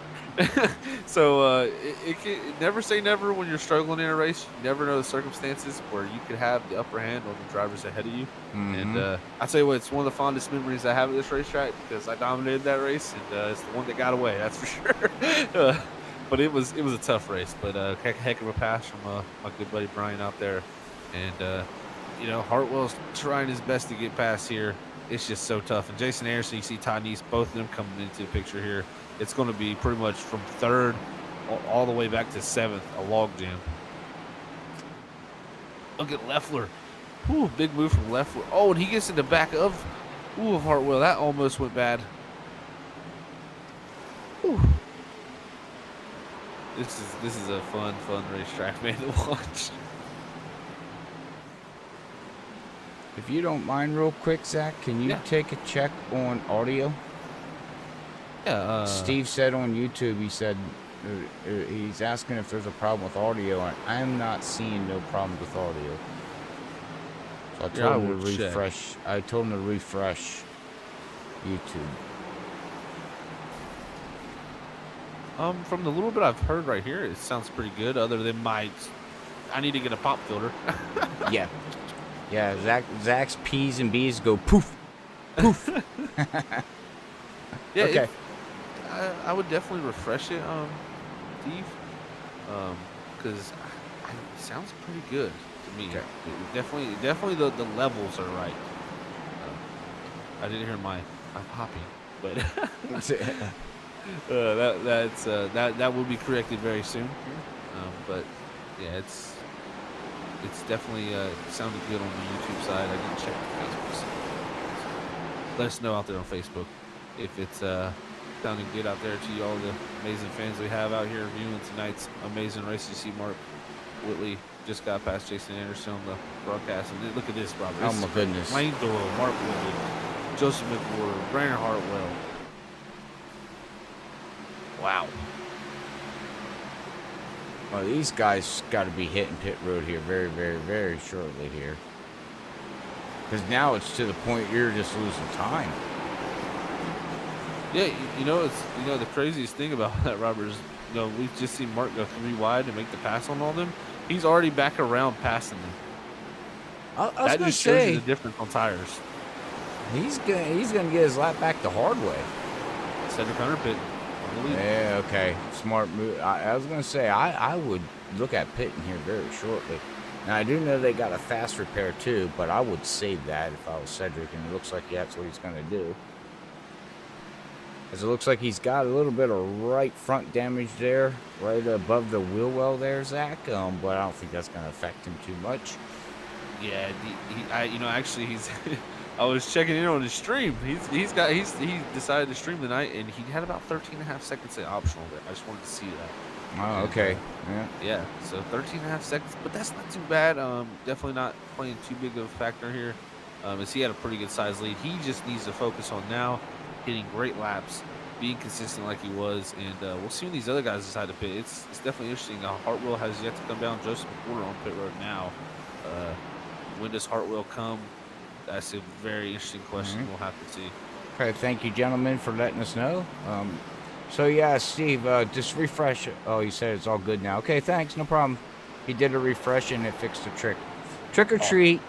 So never say never when you're struggling in a race. You never know the circumstances where you could have the upper hand on the drivers ahead of you. And I tell you what, it's one of the fondest memories I have at this racetrack because I dominated that race, and it's the one that got away. That's for sure. But it was a tough race, but heck of a pass from my good buddy Brian out there, and Hartwell's trying his best to get past here. It's just so tough. And Jason Harrison, you see Todd Neese, both of them coming into the picture here. It's going to be pretty much from 3rd all the way back to 7th, a log jam. Look at Leffler. Ooh, big move from Leffler. Oh, and he gets in the back of Hartwell. That almost went bad. Ooh. This is a fun racetrack, man, to watch. If you don't mind real quick, Zach, can you take a check on audio? Yeah. Steve said on YouTube, he said he's asking if there's a problem with audio, and I'm not seeing no problems with audio. So I told him to refresh. I told him to refresh YouTube. From the little bit I've heard right here, it sounds pretty good. Other than I need to get a pop filter. Yeah. Zach's P's and B's go poof, poof. Yeah. Okay. I would definitely refresh it, Steve, because it sounds pretty good. to me. Okay. Definitely the levels are right. I didn't hear my popping, but that will be corrected very soon here. But yeah, it's definitely sounded good on the YouTube side. I didn't check the Facebook side. Let us know out there on Facebook if it's sounding good out there to all the amazing fans we have out here viewing tonight's amazing race. You see Mark Whitley just got past Jason Anderson on the broadcast, and look at this, Robert. Oh my goodness. Lane Doyle, Mark Whitley, Joseph McWhorter, Brandon Hartwell. Wow. Well, these guys got to be hitting pit road here very, very, very shortly here. Because now it's to the point you're just losing time. Yeah, the craziest thing about that, Robert, is we've just seen Mark go 3 wide and make the pass on all them. He's already back around passing them. I was gonna just shows say you the difference on tires. he's gonna get his lap back the hard way. Cedric Hunter pit. Yeah, okay, smart move. I was gonna say I would look at pitting here very shortly. Now I do know they got a fast repair too, but I would save that if I was Cedric, and it looks like that's what he's gonna do. As it looks like he's got a little bit of right front damage there, right above the wheel well there, Zach. But I don't think that's going to affect him too much. Yeah, actually, he's. I was checking in on his stream. He decided to stream tonight, and he had about 13.5 seconds of optional there. I just wanted to see that. Oh, okay. Yeah. So 13.5 seconds, but that's not too bad. Definitely not playing too big of a factor here. As he had a pretty good size lead. He just needs to focus on now hitting great laps, being consistent like he was, and we'll see when these other guys decide to pit. It's definitely interesting. Hartwell has yet to come down. Joseph McWhorter on pit road now. When does Hartwell come? That's a very interesting question. We'll have to see. Okay, thank you, gentlemen, for letting us know. So, yeah, Steve, just refresh. Oh, you said it's all good now. Okay, thanks, no problem. He did a refresh, and it fixed the trick. Trick or treat.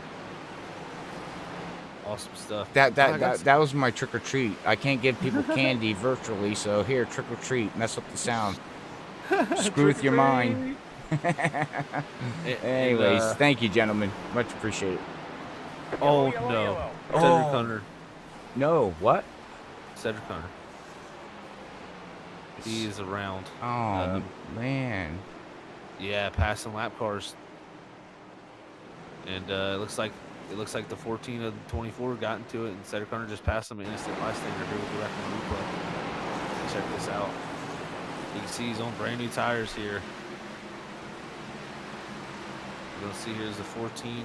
Awesome stuff. That was my trick or treat. I can't give people candy virtually, so here, trick or treat. Mess up the sound. Screw with your mind. Anyways, thank you, gentlemen. Much appreciated. Oh no, Cedric Hunter. No, what? Cedric Hunter. He is around. Oh man. Yeah, passing lap cars, and it looks like the 14 of the 24 got into it, and Cedric Hunter just passed him an instant bystander. Here we'll go back to the replay. Check this out. You can see he's on brand new tires here. We're gonna see here's the 14,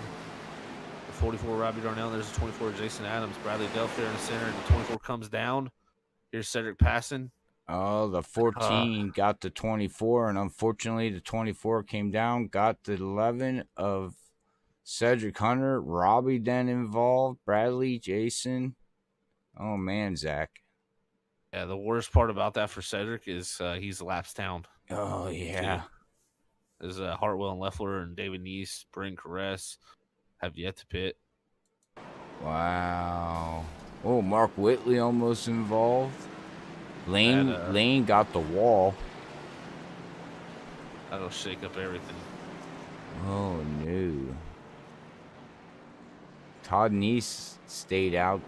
the 44 Robbie Darnell. There's the 24 Jason Adams, Bradley Delph there in the center, and the 24 comes down. Here's Cedric passing. Oh, the 14 got the 24, and unfortunately the 24 came down, got the 11 of Cedric Hunter. Robbie then involved, Bradley, Jason. Oh man, Zach. Yeah, the worst part about that for Cedric is he's laps down. Oh yeah. There's Hartwell and Leffler and David Neese, Bryn Caress have yet to pit. Wow. Oh, Mark Whitley almost involved. Lane got the wall. That'll shake up everything. Oh no. Todd Neese stayed out.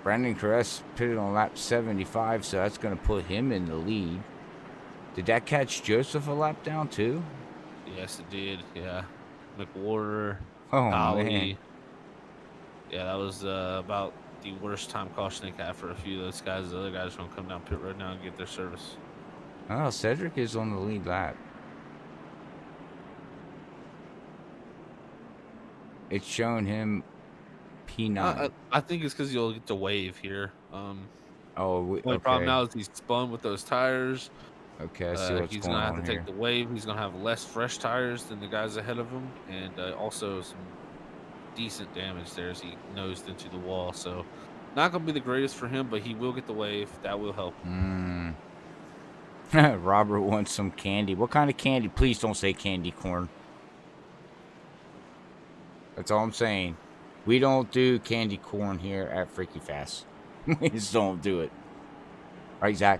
Brandon Caress pitted on lap 75, so that's going to put him in the lead. Did that catch Joseph a lap down too? Yes, it did. Yeah. McWhorter, Oh Holly. man. Yeah, that was about the worst time caution they had for a few of those guys. The other guys are going to come down pit road now and get their service. Oh, Cedric is on the lead lap. It's showing him P9. I think it's because you'll get the wave here. Okay. The problem now is he's spun with those tires. Okay, I see what's he's going gonna on have to here. take the wave. He's gonna have less fresh tires than the guys ahead of him, and also some decent damage there as he nosed into the wall. So not gonna be the greatest for him, but he will get the wave. That will help. Robert wants some candy. What kind of candy? Please don't say candy corn. That's all I'm saying. We don't do candy corn here at Freaky Fast. We just don't do it. Right, Zach?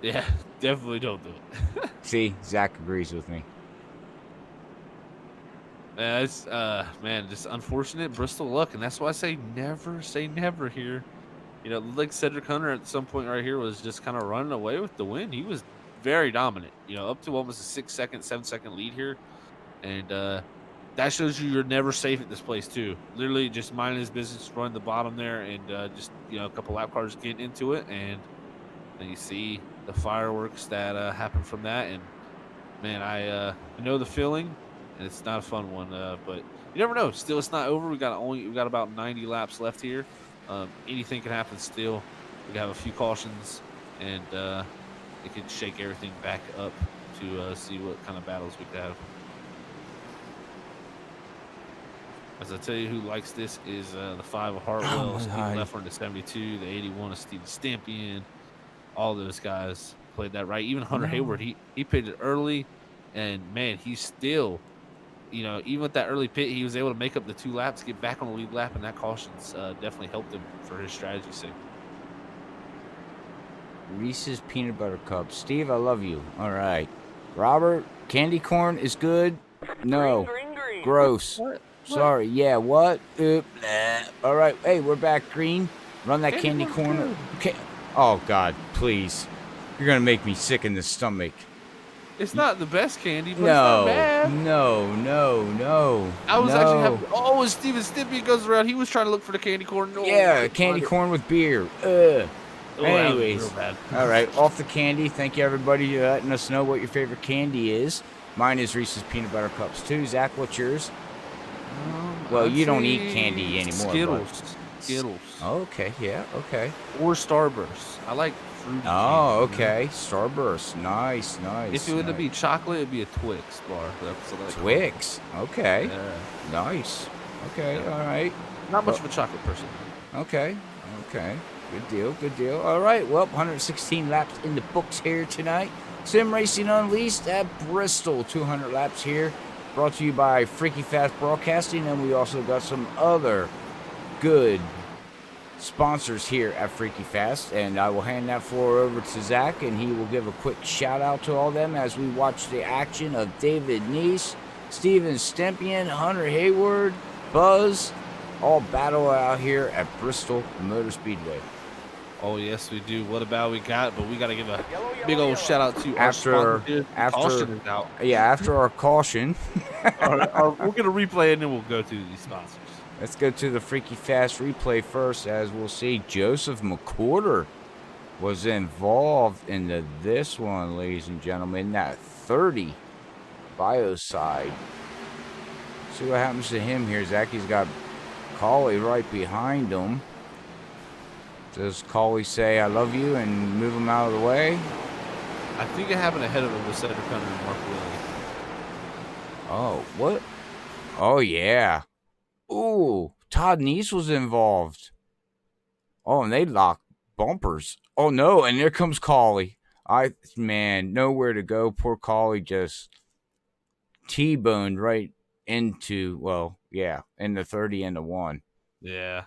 Yeah, definitely don't do it. See, Zach agrees with me. It's man, just unfortunate Bristol luck, and that's why I say never here. You know, like Cedric Hunter at some point right here was just kind of running away with the win. He was very dominant. You know, up to almost a 6 second, 7 second lead here, and that shows you're never safe at this place too. Literally, just minding his business, running the bottom there, and just a couple lap cars getting into it, and then you see the fireworks that happen from that, and man, I know the feeling, and it's not a fun one. But you never know. Still, it's not over. We got about 90 laps left here. Anything can happen. Still, we have a few cautions, and it could shake everything back up to see what kind of battles we could have. As I tell you, who likes this is the 5 of Hartwell, Steve Leffler, the 72, the 81 of Steven Stampian. All those guys played that right. Even Hunter Hayward, he pitted early, and man, he's still, even with that early pit, he was able to make up the 2 laps, get back on the lead lap, and that caution's definitely helped him for his strategy's sake. Reese's Peanut Butter Cup. Steve, I love you. All right. Robert, candy corn is good? No. Green. Gross. What? Sorry. Yeah, what? All right. Hey, we're back. Green. Run that candy corn. Okay. Oh, God, please. You're going to make me sick in the stomach. It's not the best candy, but it's not bad. No. I was actually having, when Steven Stimpy goes around, he was trying to look for the candy corn. No, yeah, candy corn with beer. Anyways, all right, off the candy. Thank you, everybody, for letting us know what your favorite candy is. Mine is Reese's Peanut Butter Cups, too. Zach, what's yours? Well, you don't eat candy anymore. Skittles. Okay, yeah, okay. Or Starburst. I like fruity candy. Oh, okay. Starburst. Nice. If it would be chocolate, it'd be a Twix bar. Twix. Okay. Yeah. Nice. Okay, all right. Not much of a chocolate person. Okay. Good deal. All right, well, 116 laps in the books here tonight. Sim Racing Unleashed at Bristol. 200 laps here. Brought to you by Freaky Fast Broadcasting, and we also got some other good sponsors here at Freaky Fast. And I will hand that floor over to Zach, and he will give a quick shout out to all them as we watch the action of David Neese, Steven Stempian, Hunter Hayward, Buzz, all battle out here at Bristol Motor Speedway. Oh, yes, we do. What about we got? But we got to give a big old shout out to after caution is out. Yeah, after our caution. All right, we're going to replay, and then we'll go to these sponsors. Let's go to the Freaky Fast replay first, as we'll see Joseph McWhorter was involved in this one, ladies and gentlemen, that 30 bio side. See what happens to him here. Zacky's got Collie right behind him. Does Collie say, I love you, and move him out of the way? I think it happened ahead of him with Cedric Hunter and Mark Willie. Oh, what? Oh, yeah. Ooh, Todd Neese was involved. Oh, and they locked bumpers. Oh, no, and there comes Collie. Man, nowhere to go. Poor Collie just T-boned right into, in the 30 and the 1. Yeah.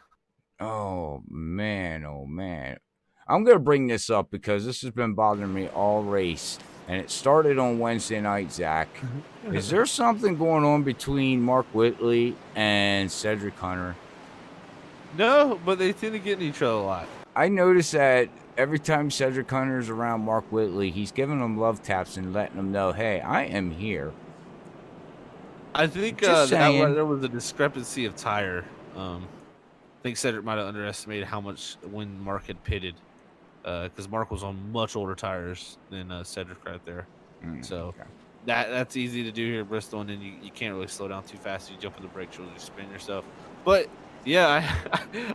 Oh, man. I'm going to bring this up because this has been bothering me all race. And it started on Wednesday night, Zach. Is there something going on between Mark Whitley and Cedric Hunter? No, but they tend to get in each other a lot. I noticed that every time Cedric Hunter's around Mark Whitley, he's giving him love taps and letting him know, hey, I am here. I think there was a discrepancy of tire. I think Cedric might have underestimated how much when Mark had pitted, because Mark was on much older tires than Cedric right there. So okay. that's easy to do here at Bristol, and then you can't really slow down too fast. You jump in the brakes, you'll just spin yourself. But yeah,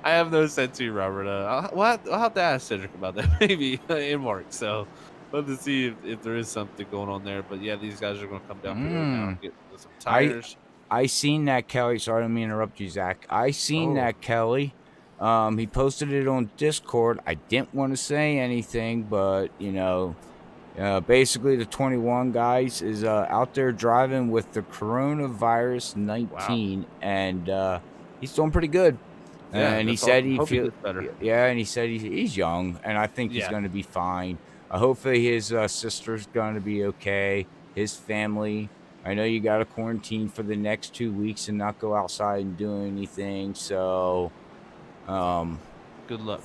I have noticed that too, Robert. I'll have to ask Cedric about that maybe in Mark. So love to see if there is something going on there. But yeah, these guys are going to come down here now and get some tires. I seen that, Kelly. Sorry, let me interrupt you, Zach. I seen that, Kelly. He posted it on Discord. I didn't want to say anything, but, basically the 21 guys is out there driving with the coronavirus 19, and he's doing pretty good. Yeah, and he said he feels better. Yeah, and he said he's young, and I think he's going to be fine. Hopefully his sister's going to be okay. His family. I know you got to quarantine for the next 2 weeks and not go outside and do anything. So, Good luck.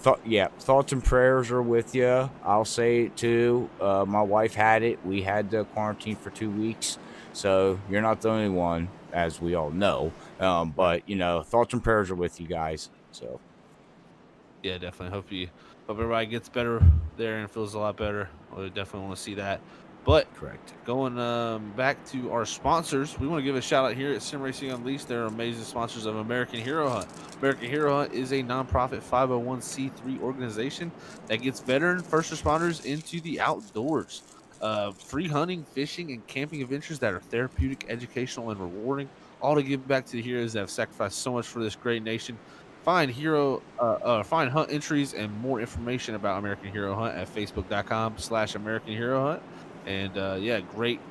thoughts and prayers are with you. I'll say it too. My wife had it. We had to quarantine for 2 weeks. So you're not the only one, as we all know. Right. But, thoughts and prayers are with you guys. So, Yeah, definitely. Hope everybody gets better there and feels a lot better. We definitely want to see that. But correct. going back to our sponsors, we want to give a shout out here at Sim Racing Unleashed. They're amazing sponsors of American Hero Hunt. American Hero Hunt is a nonprofit 501c3 organization that gets veteran first responders into the outdoors. Free hunting, fishing, and camping adventures that are therapeutic, educational, and rewarding. All to give back to the heroes that have sacrificed so much for this great nation. Find hunt entries and more information about American Hero Hunt at facebook.com/American Hero Hunt. And yeah, great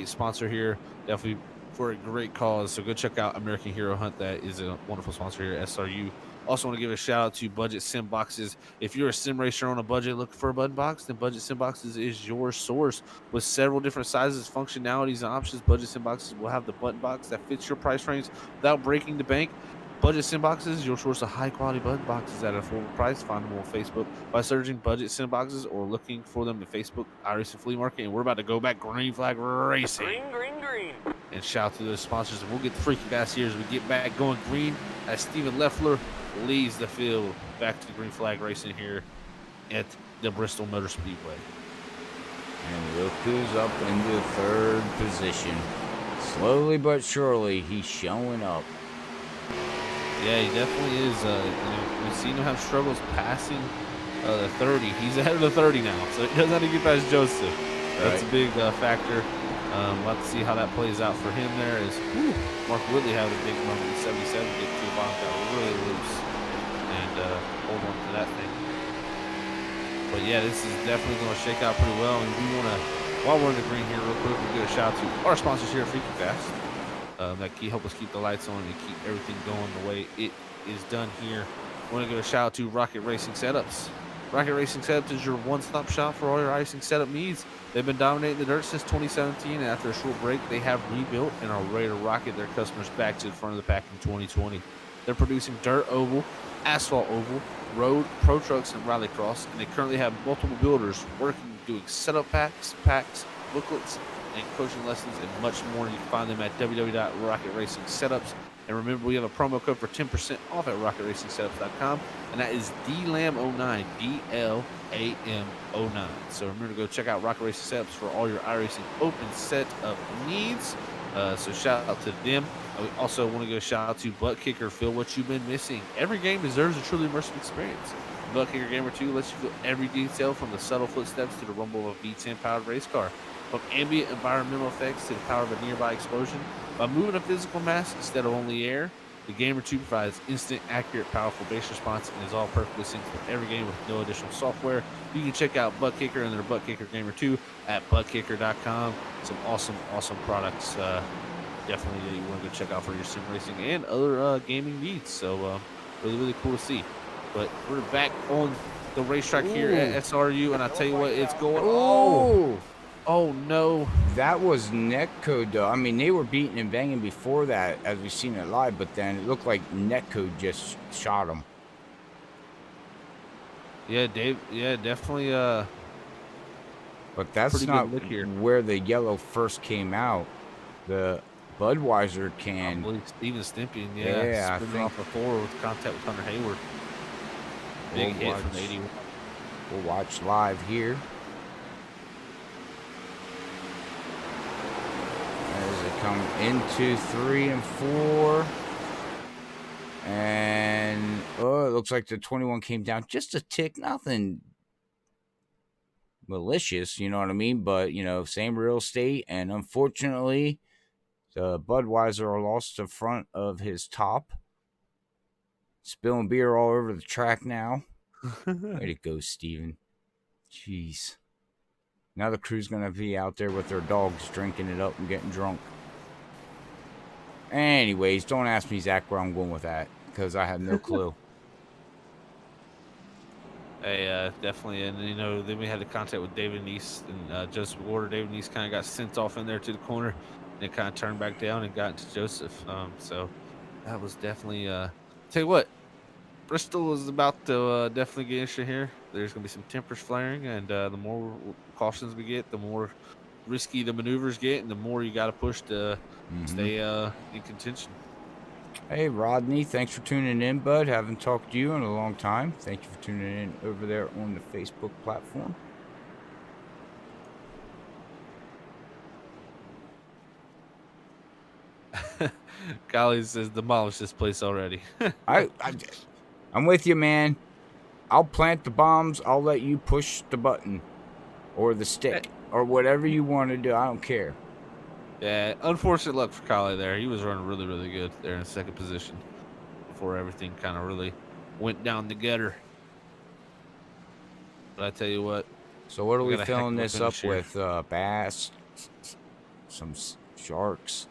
sponsor here. Definitely for a great cause. So go check out American Hero Hunt. That is a wonderful sponsor here at SRU. Also want to give a shout out to Budget Sim Boxes. If you're a sim racer on a budget looking for a button box, then Budget Sim Boxes is your source. With several different sizes, functionalities, and options, Budget Sim Boxes will have the button box that fits your price range without breaking the bank. Budget Sim Boxes, your source of high quality button boxes at a affordable price. Find them on Facebook by searching Budget Sim Boxes or looking for them at Facebook, iRacing Flea Market. And we're about to go back green flag racing. Green. And shout out to those sponsors. And we'll get the freaky fast here as we get back going green as Steven Leffler leads the field back to green flag racing here at the Bristol Motor Speedway. And look who's up into third position. Slowly but surely, he's showing up. Yeah, he definitely is. We've seen him have struggles passing the 30. He's ahead of the 30 now, so he doesn't have to get past Joseph. That's a big factor. We'll have to see how that plays out for him there. As Mark Whitley had a big moment in 77, get to the bottom, got really loose, and hold on to that thing. But yeah, this is definitely going to shake out pretty well. And we want to, while we're in the green here, real quick, we'll give a shout out to our sponsors here at Freaky Fast. That help us keep the lights on and keep everything going the way it is done here. I want to give a shout out to Rocket Racing Setups. Rocket Racing Setups is your one-stop shop for all your racing setup needs. They've been dominating the dirt since 2017, and after a short break, they have rebuilt and are ready to rocket their customers back to the front of the pack in 2020. They're producing dirt oval, asphalt oval, road, pro trucks, and rallycross, and they currently have multiple builders working doing setup packs, booklets, and coaching lessons, and much more. You can find them at www.rocketracingsetups. And remember, we have a promo code for 10% off at rocketracingsetups.com, and that is DLAM09, DLAM09. So remember to go check out Rocket Racing Setups for all your iRacing open set of needs. So shout out to them. We also want to give a shout out to ButtKicker. Feel what you've been missing. Every game deserves a truly immersive experience. ButtKicker Gamer 2 lets you feel every detail, from the subtle footsteps to the rumble of a V10 powered race car. From ambient environmental effects to the power of a nearby explosion. By moving a physical mass instead of only air, the Gamer 2 provides instant, accurate, powerful base response and is all perfectly synced with every game with no additional software. You can check out ButtKicker and their ButtKicker Gamer 2 at buttkicker.com. Some awesome products definitely that you want to go check out for your sim racing and other gaming needs. So really cool to see. But we're back on the racetrack here at SRU, and I tell you what, it's going. Oh no. That was Netcode though. I mean, they were beating and banging before that as we've seen it live, but then it looked like Netcode just shot him. Yeah, Dave. Yeah, definitely. But that's not where the yellow first came out. The Budweiser can. I believe Steven Stimpian, yeah, spinning off a 4 with contact with Hunter Hayward. Big hit from 81. We'll watch live here. As they come into 3 and 4. And it looks like the 21 came down just a tick. Nothing malicious, you know what I mean? But, same real estate. And unfortunately, the Budweiser lost the front of his top. Spilling beer all over the track now. Way to go, Steven. Jeez. Now the crew's going to be out there with their dogs drinking it up and getting drunk. Anyways, don't ask me, Zach, where I'm going with that, because I have no clue. Hey, definitely. And, then we had the contact with David Neese and Joseph Gorder. David Neese kind of got sent off in there to the corner. and it kind of turned back down and got into Joseph. So that was definitely. Tell you what, Bristol is about to definitely get interesting here. There's going to be some tempers flaring, and the more cautions we get, the more risky the maneuvers get, and the more you got to push to stay in contention. Hey, Rodney, thanks for tuning in, bud. Haven't talked to you in a long time. Thank you for tuning in over there on the Facebook platform. Golly says demolish this place already. I'm with you, man. I'll plant the bombs. I'll let you push the button or the stick or whatever you want to do. I don't care. Yeah, unfortunate luck for Kali there. He was running really, really good there in second position before everything kind of really went down the gutter. But I tell you what. So what are we filling this up with? Bass, some sharks.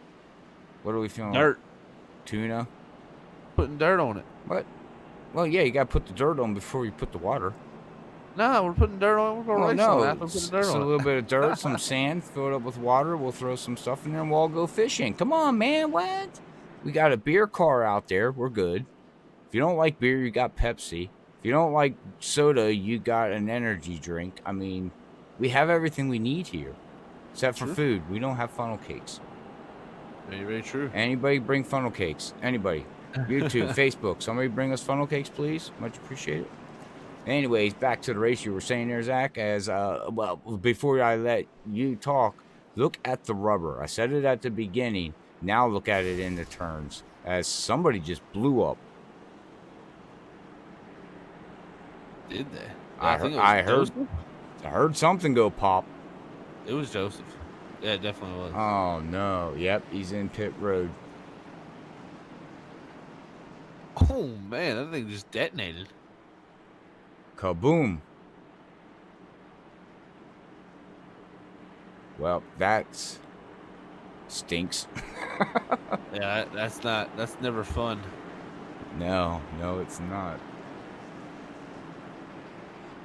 What are we filling? Dirt. Tuna. Putting dirt on it. What? Well, yeah, you got to put the dirt on before you put the water. No, we're putting dirt on it. We're going to race on that. We're putting dirt on it. A little bit of dirt, some sand, fill it up with water. We'll throw some stuff in there and we'll all go fishing. Come on, man. What? We got a beer car out there. We're good. If you don't like beer, you got Pepsi. If you don't like soda, you got an energy drink. I mean, we have everything we need here. Except for food. We don't have funnel cakes. Very, very true. Anybody bring funnel cakes? Anybody? YouTube, Facebook. Somebody bring us funnel cakes, please. Much appreciated. Anyways, back to the race you were saying there, Zach. As well, before I let you talk, look at the rubber. I said it at the beginning. Now look at it in the turns. As somebody just blew up. Did they? I heard something go pop. It was Joseph. Yeah, it definitely was. Oh no! Yep, he's in pit road. Oh man, that thing just detonated. Kaboom! Well, that stinks. Yeah, that's never fun. No, it's not.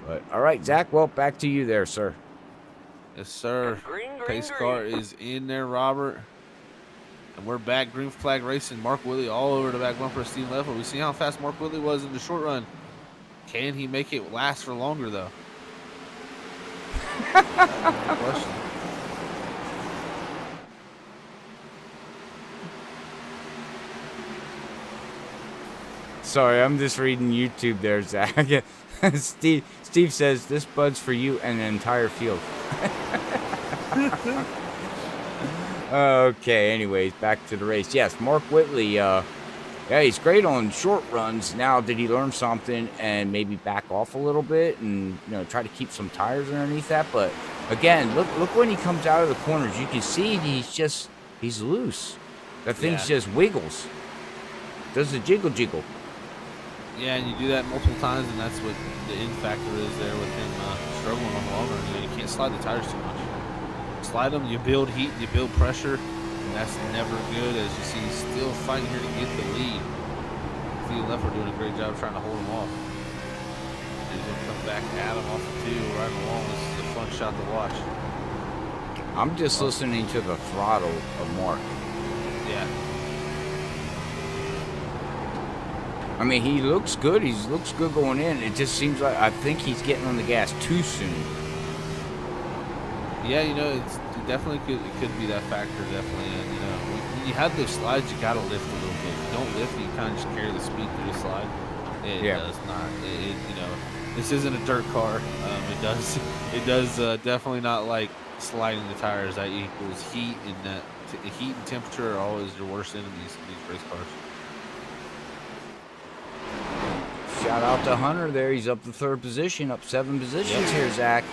But all right, Zach. Well, back to you there, sir. Yes, sir. Pace car is in there, Robert. And we're back. Green flag racing. Mark Willie all over the back bumper, steam level. We see how fast Mark Willie was in the short run. Can he make it last for longer, though? Question. Sorry, I'm just reading YouTube there, Zach. Steve says, this bud's for you and the entire field. Okay, anyways, back to the race. Yes, Mark Whitley, yeah, he's great on short runs. Now, did he learn something and maybe back off a little bit and, try to keep some tires underneath that? But, again, look when he comes out of the corners. You can see he's loose. That thing just wiggles. Does the jiggle. Yeah, and you do that multiple times, and that's what the end factor is there with him struggling on the long run. You can't slide the tires too much. Slide them, you build heat, you build pressure, and that's never good. As you see, he's still fighting here to get the lead. Field left are doing a great job trying to hold him off. He's going to come back at him off the two right along. This is a fun shot to watch. I'm just listening to the throttle of Mark. Yeah. I mean, he looks good. He looks good going in. It just seems like I think he's getting on the gas too soon. Yeah, it definitely could be that factor, definitely. And, when you have those slides, you got to lift a little bit. If you don't lift, you kind of just carry the speed through the slide. It does not. This isn't a dirt car. It does definitely not like sliding the tires. That equals heat, and that heat and temperature are always your worst enemies in these race cars. Shout out to Hunter there. He's up to third position, up 7 positions here, Zach.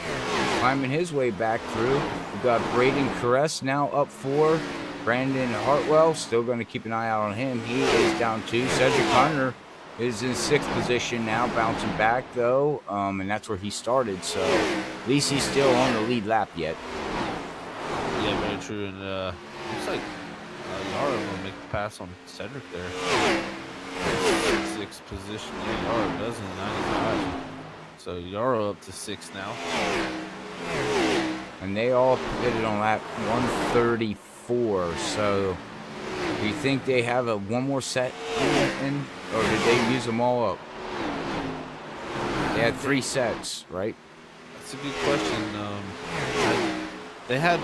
Climbing his way back through. We've got Braden Caress now up 4. Brandon Hartwell, still going to keep an eye out on him. He is down 2. Cedric Hunter is in 6th position now, bouncing back though. And that's where he started, so at least he's still on the lead lap yet. Yeah, very true. And looks like Yara will make the pass on Cedric there. 6th position. Yeah, Yara does in 95. So Yara up to 6 now. And they all pitted on lap 134. 4. So, do you think they have one more set in, or did they use them all up? They had 3 sets, right? That's a good question. They had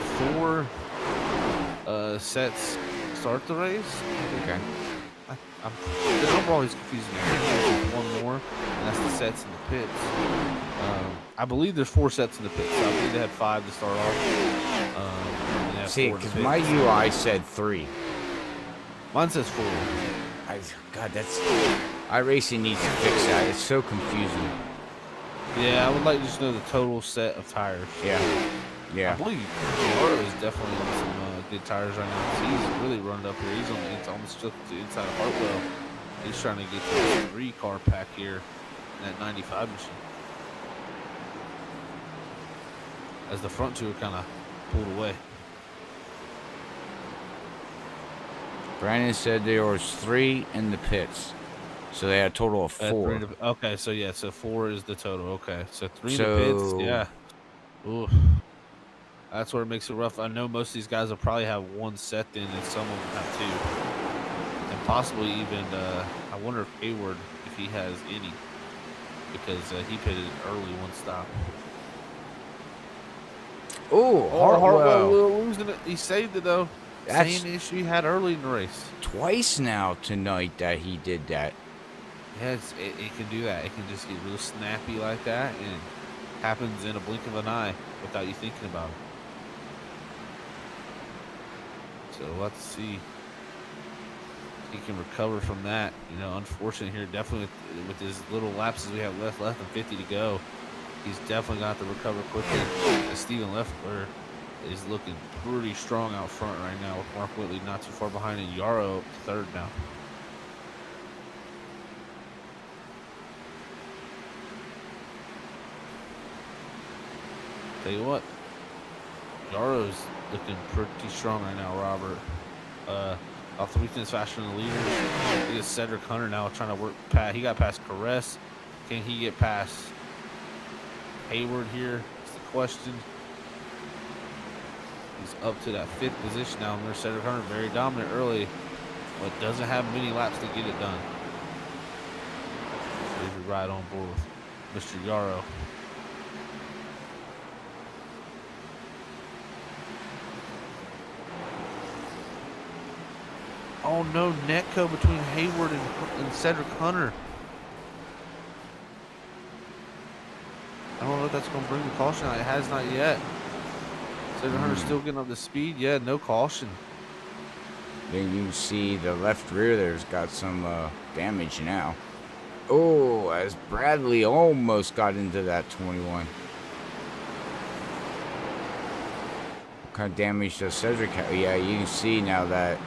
4 sets start the race. Okay. The number always confuses me. I think there's one more, and that's the sets in the pits. I believe there's 4 sets in the pits. So I think they had 5 to start off. And they have See, 4 in the because my pits. UI said 3. Mine says 4. God, that's iRacing needs to fix that. It's so confusing. Yeah, I would like to just know the total set of tires. Yeah. I believe Yaro is definitely on some good tires right now. 'Cause he's really running up here. He's almost just to the inside of Hartwell. He's trying to get to the 3-car pack here in that 95 machine. As the front 2 are kind of pulled away. Brandon said there was 3 in the pits. So they had a total of 4. Okay, so yeah, so 4 is the total. Okay, so 3 in the pits. Yeah. Ooh. That's where it makes it rough. I know most of these guys will probably have 1 set in, and some of them have 2. And possibly even, I wonder if Hayward, if he has any. Because he pitted early 1 stop. Oh, Hartwell losing it. He saved it, though. That's Same issue he had early in the race. twice now tonight that he did that. Yeah, it can do that. It can just get real snappy like that, and it happens in a blink of an eye without you thinking about it. So let's see if he can recover from that. You know, unfortunate here, definitely with his little lapses we have less than 50 to go. He's definitely got to recover quickly. Steven Leffler is looking pretty strong out front right now with Mark Whitley not too far behind, and Yaro up to 3rd now. Tell you what, Yaro's looking pretty strong right now, Robert. About 3 tenths faster than the leader. He is Cedric Hunter now trying to work past. He got past Caress. Can he get past Hayward here? That's the question. He's up to that 5th position now. And there's Cedric Hunter, very dominant early, but doesn't have many laps to get it done. So he's right on board with Mr. Yaro. Oh no, netco between Hayward and Cedric Hunter. I don't know if that's going to bring the caution out. It has not yet. Cedric Hunter's still getting up to speed. Yeah, no caution. Then you see the left rear there's got some damage now. Oh, as Bradley almost got into that 21. What kind of damage does Cedric have? Yeah, you can see now that.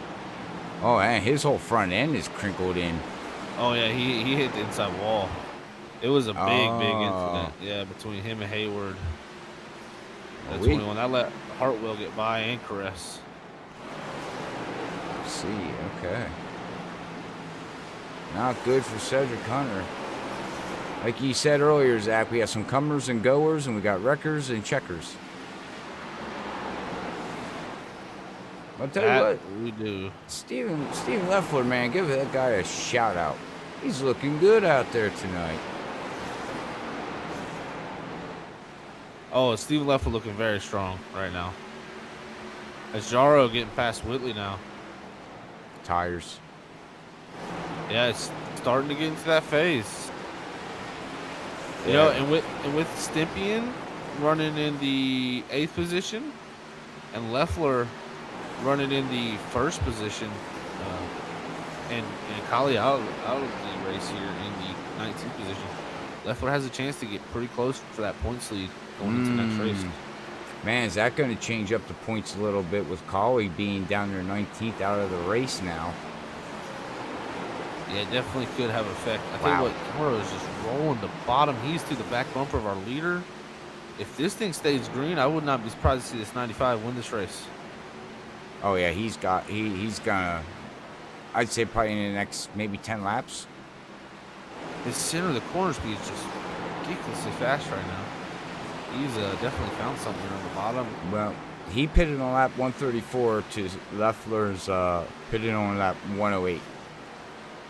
Oh, and his whole front end is crinkled in. Oh, yeah, he hit the inside wall. It was a big incident. Yeah, between him and Hayward. That 21. That let Hartwell get by and Caress. See, okay. Not good for Cedric Hunter. Like you said earlier, Zach, we have some comers and goers, and we got wreckers and checkers. I'll tell you what, we do. Steven Leffler, man, give that guy a shout out. He's looking good out there tonight. Oh, Steven Leffler looking very strong right now. As Jaro getting past Whitley now. Tires. Yeah, it's starting to get into that phase. You know, and with Stimpian running in the 8th position and Leffler running in the 1st position, and Kali out of the race here in the 19th position, Leffler has a chance to get pretty close for that points lead going into the next race. Man, is that going to change up the points a little bit with Kali being down there 19th out of the race now? Yeah, it definitely could have effect. I tell you what, Toro is just rolling the bottom. He's to the back bumper of our leader. If this thing stays green, I would not be surprised to see this 95 win this race. Oh yeah, he's gonna, I'd say probably in the next maybe 10 laps. His center of the corner speed is just ridiculously fast right now. He's definitely found something on the bottom. Well, he pitted on lap 134 to Leffler's pitted on lap 108.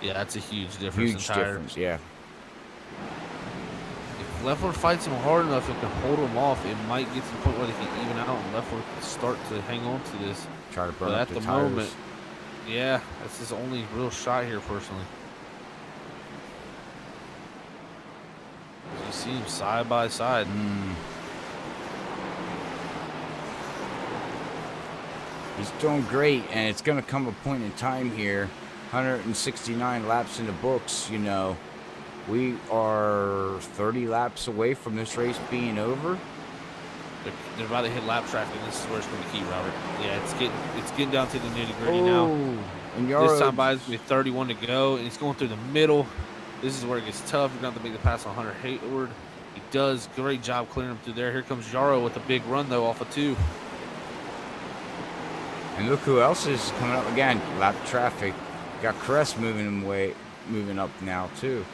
Yeah, that's a huge difference. Huge difference, yeah. If Leffler fights him hard enough and can hold him off, it might get to the point where they can even out and Leffler can start to hang on to this. Try to burn but up at the the tires. moment, yeah, that's his only real shot here, personally. You see him side by side. He's doing great, and it's going to come a point in time here. 169 laps in the books, you know. We are 30 laps away from this race being over. They're about to hit lap traffic, and this is where it's going to keep, Robert. Yeah, it's getting down to the nitty-gritty now. And This time by it's 31 to go, and he's going through the middle. This is where it gets tough. You're going to have to make the pass on Hunter Hayward. He does. Great job clearing him through there. Here comes Yarrow with a big run, though, off of 2. And look who else is coming up again. Lap traffic. Got Crest moving up now, too.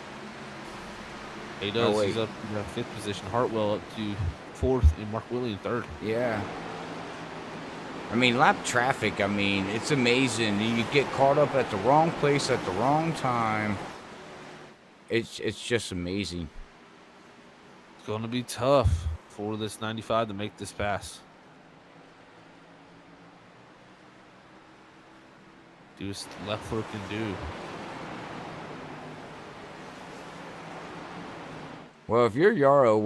He does. Oh, he's up in the 5th position. Hartwell up to 4th, and Mark Whitley in 3rd. Yeah. I mean, lap traffic, I mean, it's amazing. You get caught up at the wrong place at the wrong time. It's just amazing. It's going to be tough for this 95 to make this pass. Do what Leffler can do. Well, if you're Yarrow,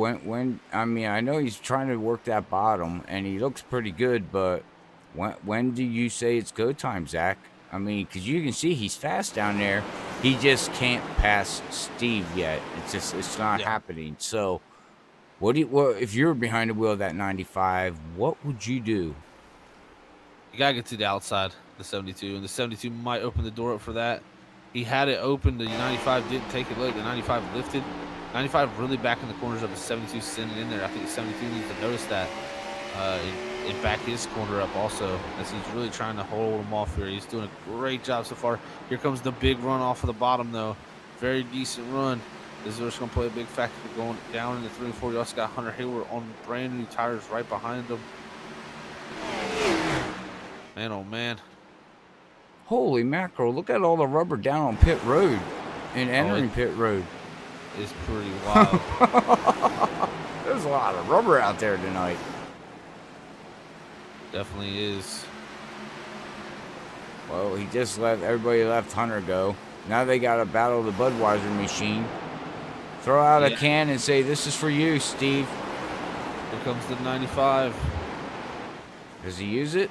I mean, I know he's trying to work that bottom, and he looks pretty good, but when do you say it's go time, Zach? I mean, because you can see he's fast down there. He just can't pass Steve yet. It's not happening. So, what if you're behind the wheel of that 95? What would you do? You gotta get to the outside, the 72, and the 72 might open the door up for that. He had it open. The 95 didn't take it. Look, the 95 lifted. 95 really back in the corners of the 72, sending in there. I think the 72 needs to notice that and back his corner up also, as he's really trying to hold him off here. He's doing a great job so far. Here comes the big run off of the bottom, though. Very decent run. This is what's going to play a big factor going down in the 3 and 4. You also got Hunter Hayward on brand new tires right behind him. Man, oh man. Holy mackerel, look at all the rubber down on pit road and entering pit road. It's pretty wild. There's a lot of rubber out there tonight. Definitely is. Well, he just everybody left Hunter go. Now they got to battle the Budweiser machine. Throw out a can and say, "This is for you, Steve." Here comes the 95. Does he use it?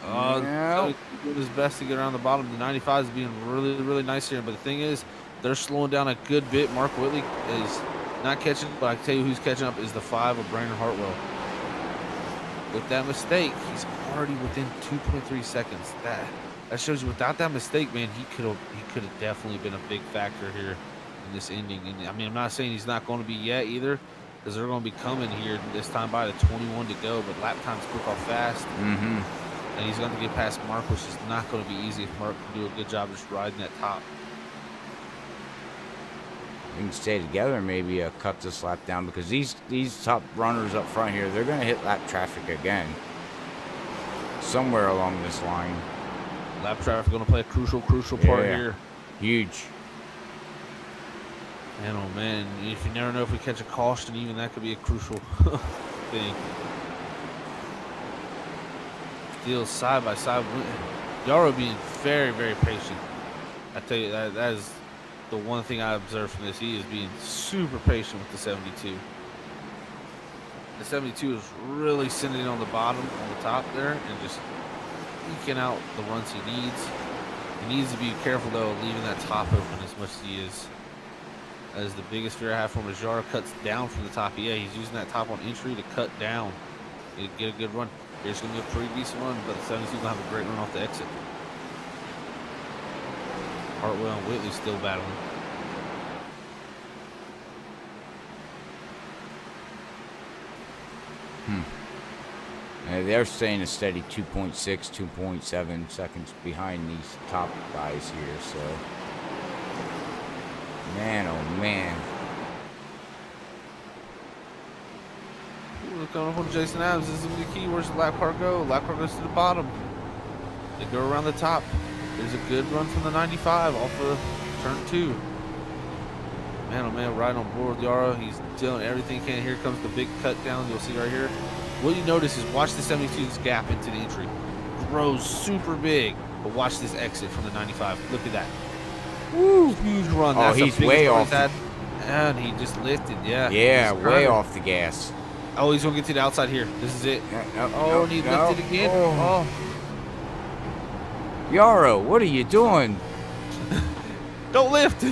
No. He's doing his best to get around the bottom. The 95 is being really, really nice here. But the thing is, they're slowing down a good bit. Mark Whitley is not catching, but I can tell you who's catching up is the 5 of Brandon Hartwell. With that mistake, he's already within 2.3 seconds. That shows you without that mistake, man, he could have definitely been a big factor here in this ending. And I mean, I'm not saying he's not going to be yet either, because they're going to be coming here this time by the 21 to go, but lap times quick off fast. And he's going to get past Mark, which is not going to be easy if Mark can do a good job just riding that top. We can stay together and maybe cut this lap down, because these top runners up front here, they're going to hit lap traffic again somewhere along this line. Lap traffic going to play a crucial part here. Huge. Man, oh man, if you never know if we catch a caution, even that could be a crucial thing. Still side by side. Yarrow being very, very patient. I tell you, that is the one thing I observed from this. He is being super patient with the 72. The 72 is really sending it on the bottom, on the top there, and just eking out the runs he needs. He needs to be careful, though, leaving that top open as much as he is. That is the biggest fear I have for him. As Yarrow cuts down from the top. Yeah, he's using that top on entry to cut down. Get a good run. Here's going to be a pretty decent run, but the 72 is going to have a great run off the exit. Hartwell and Whitley still battling. They're staying a steady 2.6, 2.7 seconds behind these top guys here, so. Man, oh man. Ooh, coming up on Jason Adams. This is going to be the key. Where's the lap car go? Lap car goes to the bottom. They go around the top. There's a good run from the 95 off of turn 2. Man, oh man, riding on board with Yara. He's doing everything he can. Here comes the big cut down. You'll see right here. What you notice is watch the 72's gap into the entry. Grows super big. But watch this exit from the 95. Look at that. Woo! Huge run. Oh, That's the he's biggest way run off. he's had. And he just lifted, yeah. Yeah, He's way turning. off the gas. Oh, he's going to get to the outside here. This is it. No, And he lifted again. Oh. Yarrow, what are you doing? Don't lift.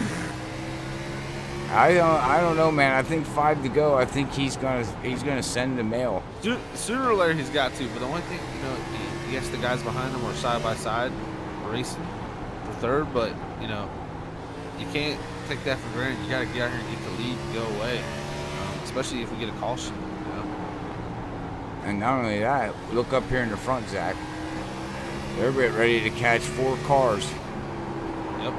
I don't know, man. I think 5 to go. I think he's gonna send the mail. Sooner or later he's got to, but the only thing, yes, the guys behind him are side by side racing for third, but you can't take that for granted. You got to get out here and get the lead and go away, especially if we get a caution. And not only that, look up here in the front, Zach. They're ready to catch 4 cars. Yep.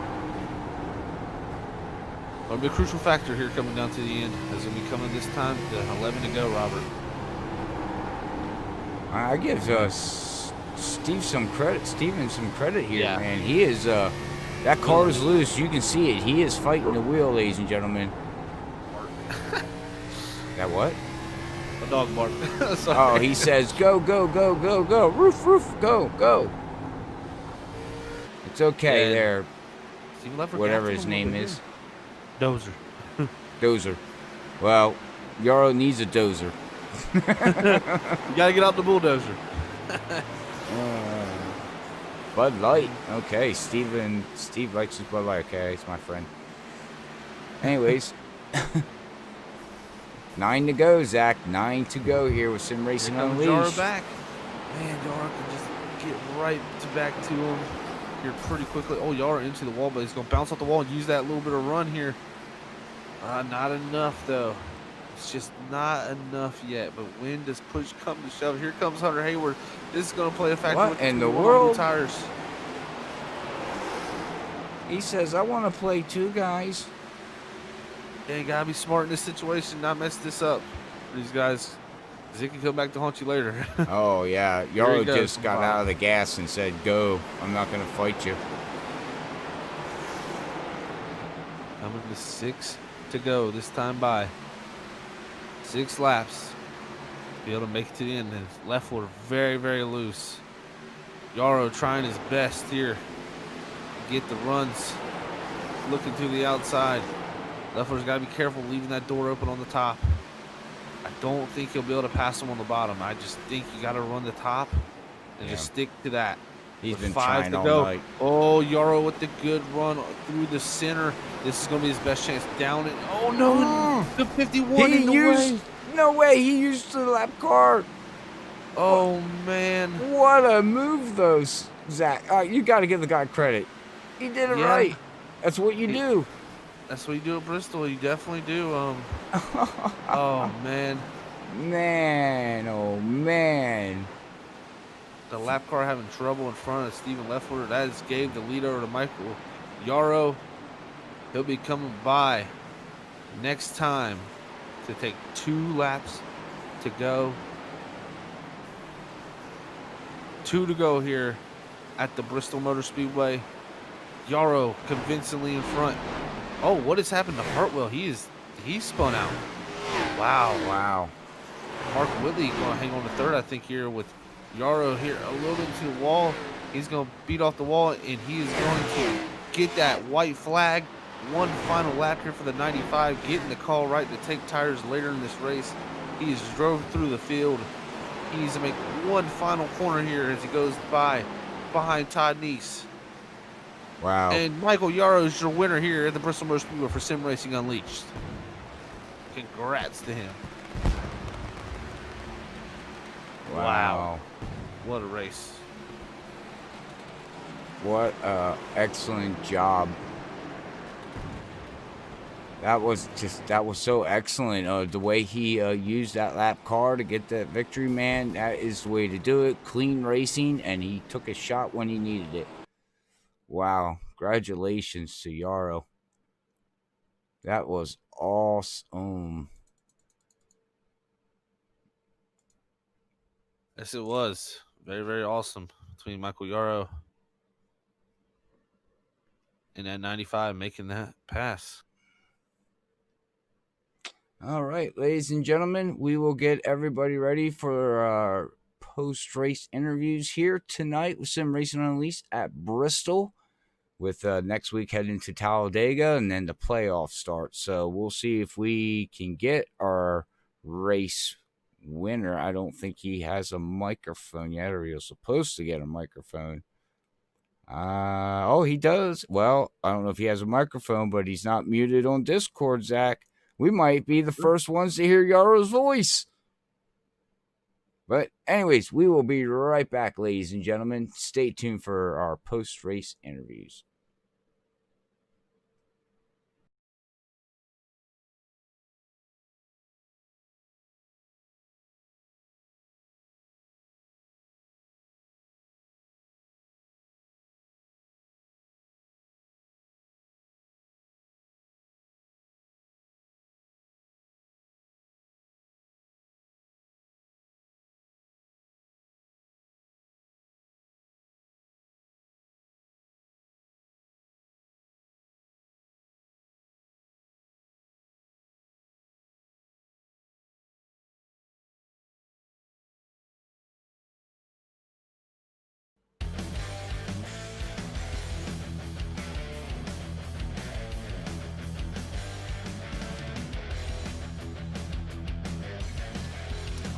It'll be a crucial factor here coming down to the end. As it'll be coming this time to 11 to go, Robert. I give Steven some credit here, Yeah. man. He is that car is loose. You can see it. He is fighting the wheel, ladies and gentlemen. That what? A dog bark. Oh, he says go, go, go, go, go. Roof, roof, go, go. It's okay And there. Whatever his him name over is. here. Dozer. Dozer. Well, Yarrow needs a dozer. You gotta get out the bulldozer. Bud Light. Okay, Steve likes his Bud Light. Okay, he's my friend. Anyways. 9 to go, Zach. 9 to go here with Sim Racing Unleashed. Yara back. Man, Yara can just get right back to him here pretty quickly. Oh, Yara into the wall, but he's going to bounce off the wall and use that little bit of run here. Not enough, though. It's just not enough yet. But when does push come to shove? Here comes Hunter Hayward. This is going to play a factor. What with in the two world? tires. He says, I want to play 2 guys. Yeah, you got to be smart in this situation, not mess this up. These guys, they can come back to haunt you later. Oh, yeah. Yarrow goes, just got out of the gas and said, go. I'm not going to fight you. Coming to 6 to go this time by. 6 laps. Be able to make it to the end. And left wheel very, very loose. Yarrow trying his best here to get the runs. Looking to the outside. Left wheel's got to be careful leaving that door open on the top. I don't think he'll be able to pass him on the bottom. I just think you got to run the top and just stick to that. He's With been 5 trying to all go. night. Oh, Yarrow with the good run through the center. This is going to be his best chance. Down it. Oh, no. The 51 in the way. No way. He used the lap car. Oh, man. What a move, though, Zach. You got to give the guy credit. He did it right. That's what you do. That's what you do at Bristol. You definitely do. Oh, man. Man, oh, man. The lap car having trouble in front of Stephen Lefler. That just gave the lead over to Michael Yarrow. He'll be coming by next time to take 2 laps to go. 2 to go here at the Bristol Motor Speedway. Yarrow convincingly in front. Oh, what has happened to Hartwell? He's spun out. Wow. Mark Whitley going to hang on to 3rd, I think, here with Yarrow here a little bit to the wall. He's going to beat off the wall, and he is going to get that white flag. One final lap here for the 95, getting the call right to take tires later in this race. He has drove through the field. He needs to make one final corner here as he goes by behind Todd Neese. Wow. And Michael Yarrow is your winner here at the Bristol Motor Speedway for Sim Racing Unleashed. Congrats to him. Wow. What a race. What a excellent job. That was so excellent. The way he used that lap car to get that victory, man, that is the way to do it. Clean racing, and he took a shot when he needed it. Wow. Congratulations to Yarrow. That was awesome. Yes, it was very, very awesome between Michael Yarrow and that 95 making that pass. All right, ladies and gentlemen, we will get everybody ready for our post-race interviews here tonight with Sim Racing Unleashed at Bristol, with next week heading to Talladega and then the playoff start. So we'll see if we can get our race winner. I don't think he has a microphone yet, or he was supposed to get a microphone. Oh, he does. Well, I don't know if he has a microphone, but he's not muted on Discord, Zach. We might be the first ones to hear Yarrow's voice. But anyways, we will be right back, ladies and gentlemen. Stay tuned for our post-race interviews.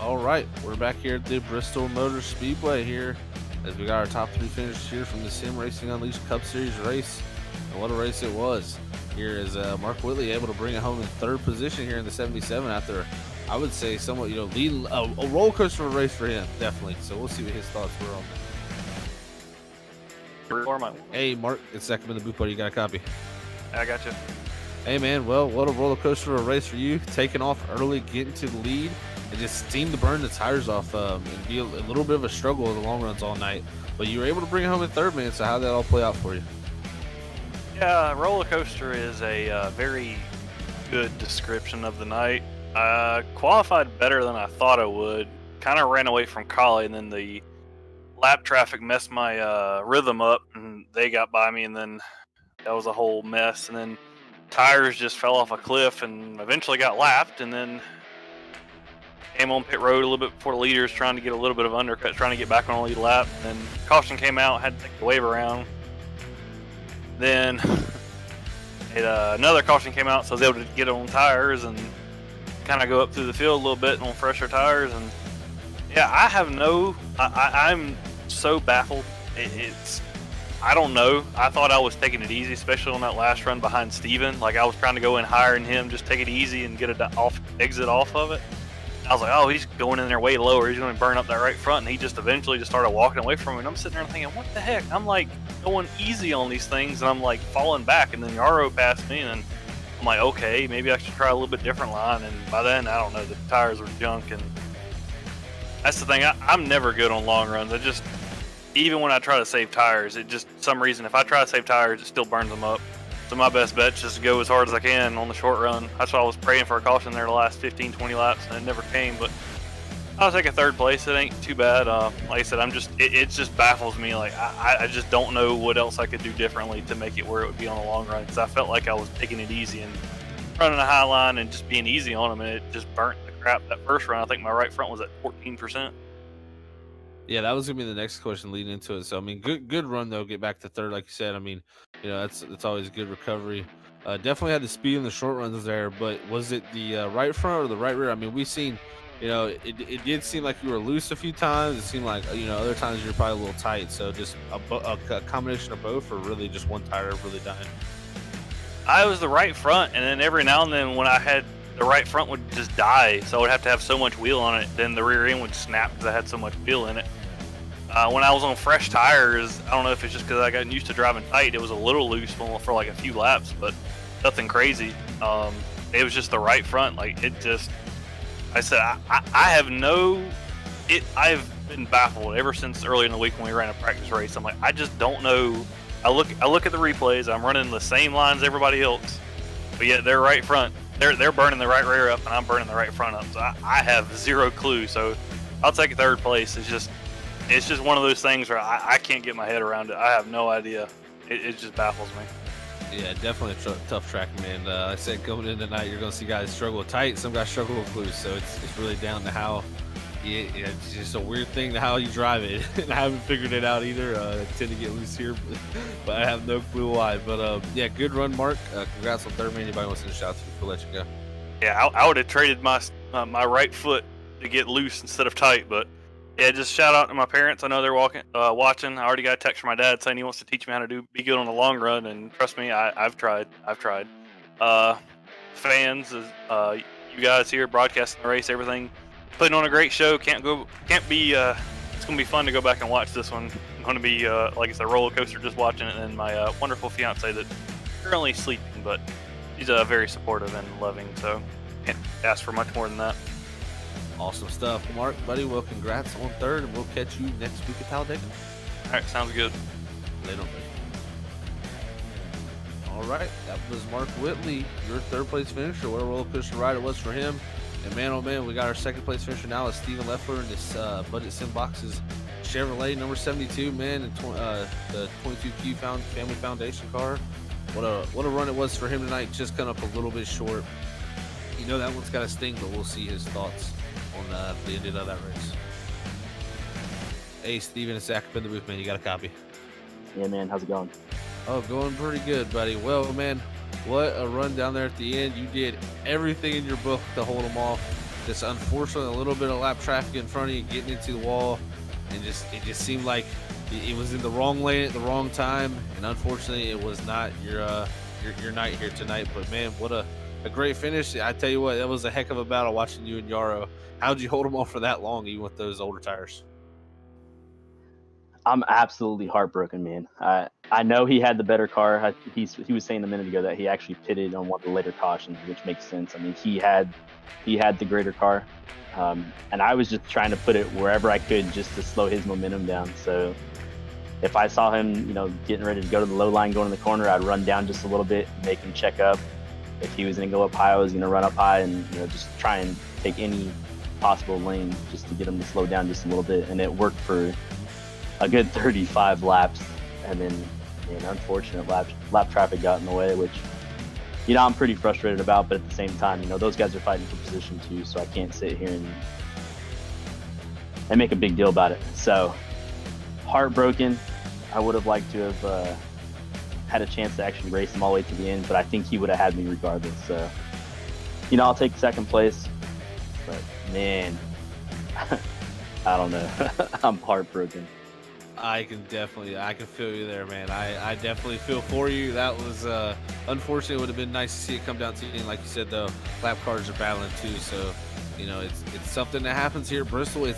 All right, we're back here at the Bristol Motor Speedway here as we got our top 3 finishes here from the Sim Racing Unleashed Cup Series race. And what a race it was. Here is Mark Whitley able to bring it home in 3rd position here in the 77 after, I would say, somewhat, leading a roller coaster of a race for him, definitely. So we'll see what his thoughts were on that. Hey, Mark, it's Zach in the booth, buddy. You got a copy? I got you. Hey, man, well, what a roller coaster of a race for you. Taking off early, getting to the lead, and just seemed to burn the tires off and be a little bit of a struggle in the long runs all night. But you were able to bring it home in 3rd, man, so how'd that all play out for you? Yeah, roller coaster is a very good description of the night. Qualified better than I thought I would. Kind of ran away from Collie, and then the lap traffic messed my rhythm up, and they got by me, and then that was a whole mess. And then tires just fell off a cliff and eventually got lapped, and then came on pit road a little bit before the leaders, trying to get a little bit of undercut, trying to get back on a lead lap. And then caution came out, had to take the wave around. Then another caution came out, so I was able to get on tires and kind of go up through the field a little bit on fresher tires. And yeah, I'm so baffled. I don't know. I thought I was taking it easy, especially on that last run behind Steven. Like, I was trying to go in higher than him, just take it easy and get an exit off of it. I was like, oh, he's going in there way lower. He's going to burn up that right front. And he just eventually just started walking away from me. And I'm sitting there thinking, what the heck? I'm like going easy on these things, and I'm like falling back. And then Yarrow passed me, and I'm like, okay, maybe I should try a little bit different line. And by then, I don't know, the tires were junk. And that's the thing. I'm never good on long runs. Even when I try to save tires, some reason, if I try to save tires, it still burns them up. So my best bet is just to go as hard as I can on the short run. That's why I was praying for a caution there the last 15, 20 laps, and it never came. But I'll take a 3rd place. It ain't too bad. Like I said, it just baffles me. Like, I just don't know what else I could do differently to make it where it would be on a long run, because I felt like I was taking it easy and running a high line and just being easy on them, and it just burnt the crap. That first run, I think my right front was at 14%. Yeah, that was gonna be the next question leading into it. So I mean, good run though. Get back to 3rd, like you said. I mean, that's always a good recovery. Definitely had the speed in the short runs there, but was it the right front or the right rear? I mean, we've seen, it did seem like you were loose a few times. It seemed like other times you're probably a little tight. So just a combination of both, or really just one tire really dying? I was the right front, and then every now and then when I had the right front would just die, so I would have to have so much wheel on it, then the rear end would snap because I had so much wheel in it. When I was on fresh tires, I don't know if it's just because I got used to driving tight, it was a little loose for like a few laps, but nothing crazy. It was just the right front. Like, it just, I said, I've been baffled ever since early in the week when we ran a practice race. I'm like, I just don't know. I look at the replays, I'm running the same lines everybody else, but yet they're right front. They're burning the right rear up, and I'm burning the right front up. So I have zero clue. So I'll take a third place. It's just one of those things where I can't get my head around it. I have no idea. It just baffles me. Yeah, definitely a tough track, man. I said going in tonight, you're going to see guys struggle tight. Some guys struggle with loose. So it's really down to how. It's just a weird thing to how you drive it. And I haven't figured it out either. I tend to get loose here, but I have no clue why. But yeah, good run, Mark. Congrats on third, man. Anybody wants to shout out to you, we'll let you go. Yeah, I would have traded my right foot to get loose instead of tight, but yeah, just shout out to my parents. I know they're watching. I already got a text from my dad saying he wants to teach me how to be good on the long run, and trust me, I've tried. Fans, you guys here broadcasting the race, everything, putting on a great show. Can't be. It's gonna be fun to go back and watch this one. It's gonna be like I said, a roller coaster just watching it, and my wonderful fiance that's currently sleeping, but she's very supportive and loving. So can't ask for much more than that. Awesome stuff, Mark, buddy. Well, congrats on third, and we'll catch you next week at Talladega. All right, sounds good. Later, buddy. All right, that was Mark Whitley, your third place finisher. What a roller coaster ride it was for him. And man, oh man, we got our second place finisher now. It's Steven Leffler in this Budget Sim Boxes Chevrolet number 72, man, and the 22Q Family Foundation car. What a run it was for him tonight. Just kind of a little bit short. You know that one's got a sting, but we'll see his thoughts on the end of that race. Hey, Steven, it's Zach up in the booth, man. You got a copy? Yeah, man. How's it going? Oh, going pretty good, buddy. Well, man, what a run down there at the end. You did everything in your book to hold them off. Just unfortunately, a little bit of lap traffic in front of you, getting into the wall, and it just seemed like it was in the wrong lane at the wrong time. And unfortunately, it was not your night here tonight. But man, what a great finish. I tell you what, that was a heck of a battle watching you and Yarrow. How'd you hold them off for that long, even with those older tires? I'm absolutely heartbroken, man. I know he had the better car. He was saying a minute ago that he actually pitted on one of the later cautions, which makes sense. I mean, he had the greater car, and I was just trying to put it wherever I could just to slow his momentum down. So if I saw him, getting ready to go to the low line, going in the corner, I'd run down just a little bit, make him check up. If he was going to go up high, I was going to run up high and just try and take any possible lane just to get him to slow down just a little bit. And it worked for a good 35 laps. And then an unfortunate lap traffic got in the way, which I'm pretty frustrated about. But at the same time, those guys are fighting for position too, so I can't sit here and make a big deal about it. So heartbroken. I would have liked to have had a chance to actually race him all the way to the end, but I think he would have had me regardless. So I'll take second place, but man, I don't know. I'm heartbroken. I can feel you there, man. I definitely feel for you. That was unfortunately, it would have been nice to see it come down to you. And like you said, though, lap cars are battling too, so it's something that happens here at Bristol.